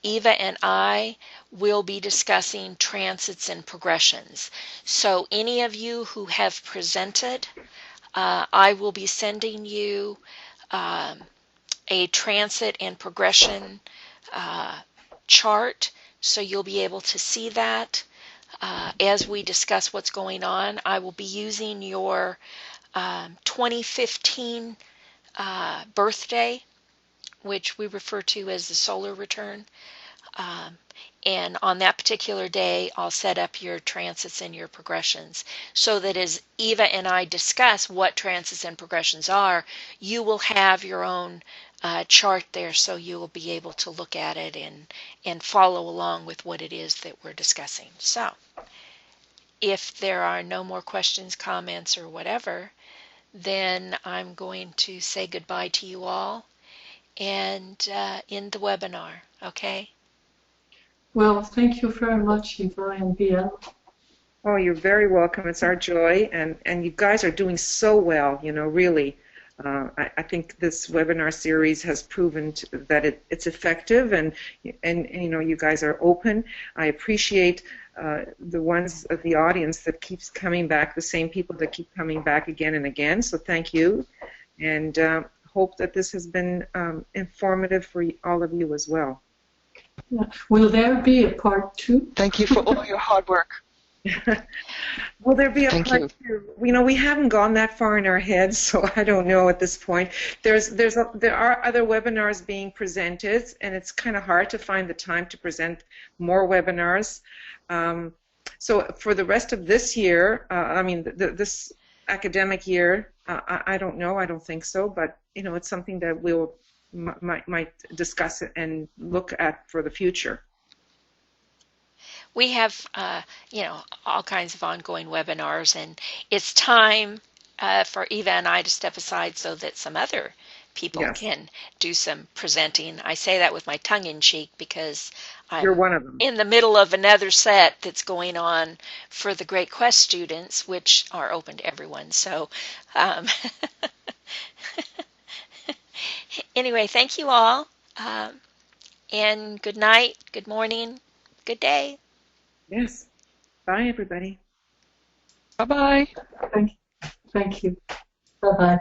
Eva and I will be discussing transits and progressions. So any of you who have presented, I will be sending you a transit and progression chart, so you'll be able to see that as we discuss what's going on. I will be using your 2015 birthday, which we refer to as the solar return. And on that particular day, I'll set up your transits and your progressions so that as Eva and I discuss what transits and progressions are, you will have your own chart there, so you will be able to look at it and follow along with what it is that we're discussing. So if there are no more questions, comments, or whatever, then I'm going to say goodbye to you all and end the webinar, okay? Well, thank you very much, Eva and Bia. Oh, you're very welcome. It's our joy, and you guys are doing so well, really. I think this webinar series has proven that it's effective, and you guys are open. I appreciate the ones of the audience that keeps coming back, the same people that keep coming back again and again, so thank you, and hope that this has been informative for all of you as well. Yeah. Will there be a part 2? Thank you for all your hard work. Will there be a Thank part 2? We haven't gone that far in our heads, so I don't know at this point. There are other webinars being presented, and it's kind of hard to find the time to present more webinars. So for the rest of this year, this academic year, I don't know. I don't think so, but it's something that we'll might discuss it and look at for the future. We have, all kinds of ongoing webinars, and it's time for Eva and I to step aside so that some other people can do some presenting. I say that with my tongue in cheek because You're one of them. in the middle of another set that's going on for the Great Quest students, which are open to everyone. So anyway, thank you all, and good night, good morning, good day. Yes. Bye, everybody. Bye-bye. Thank you. Bye-bye.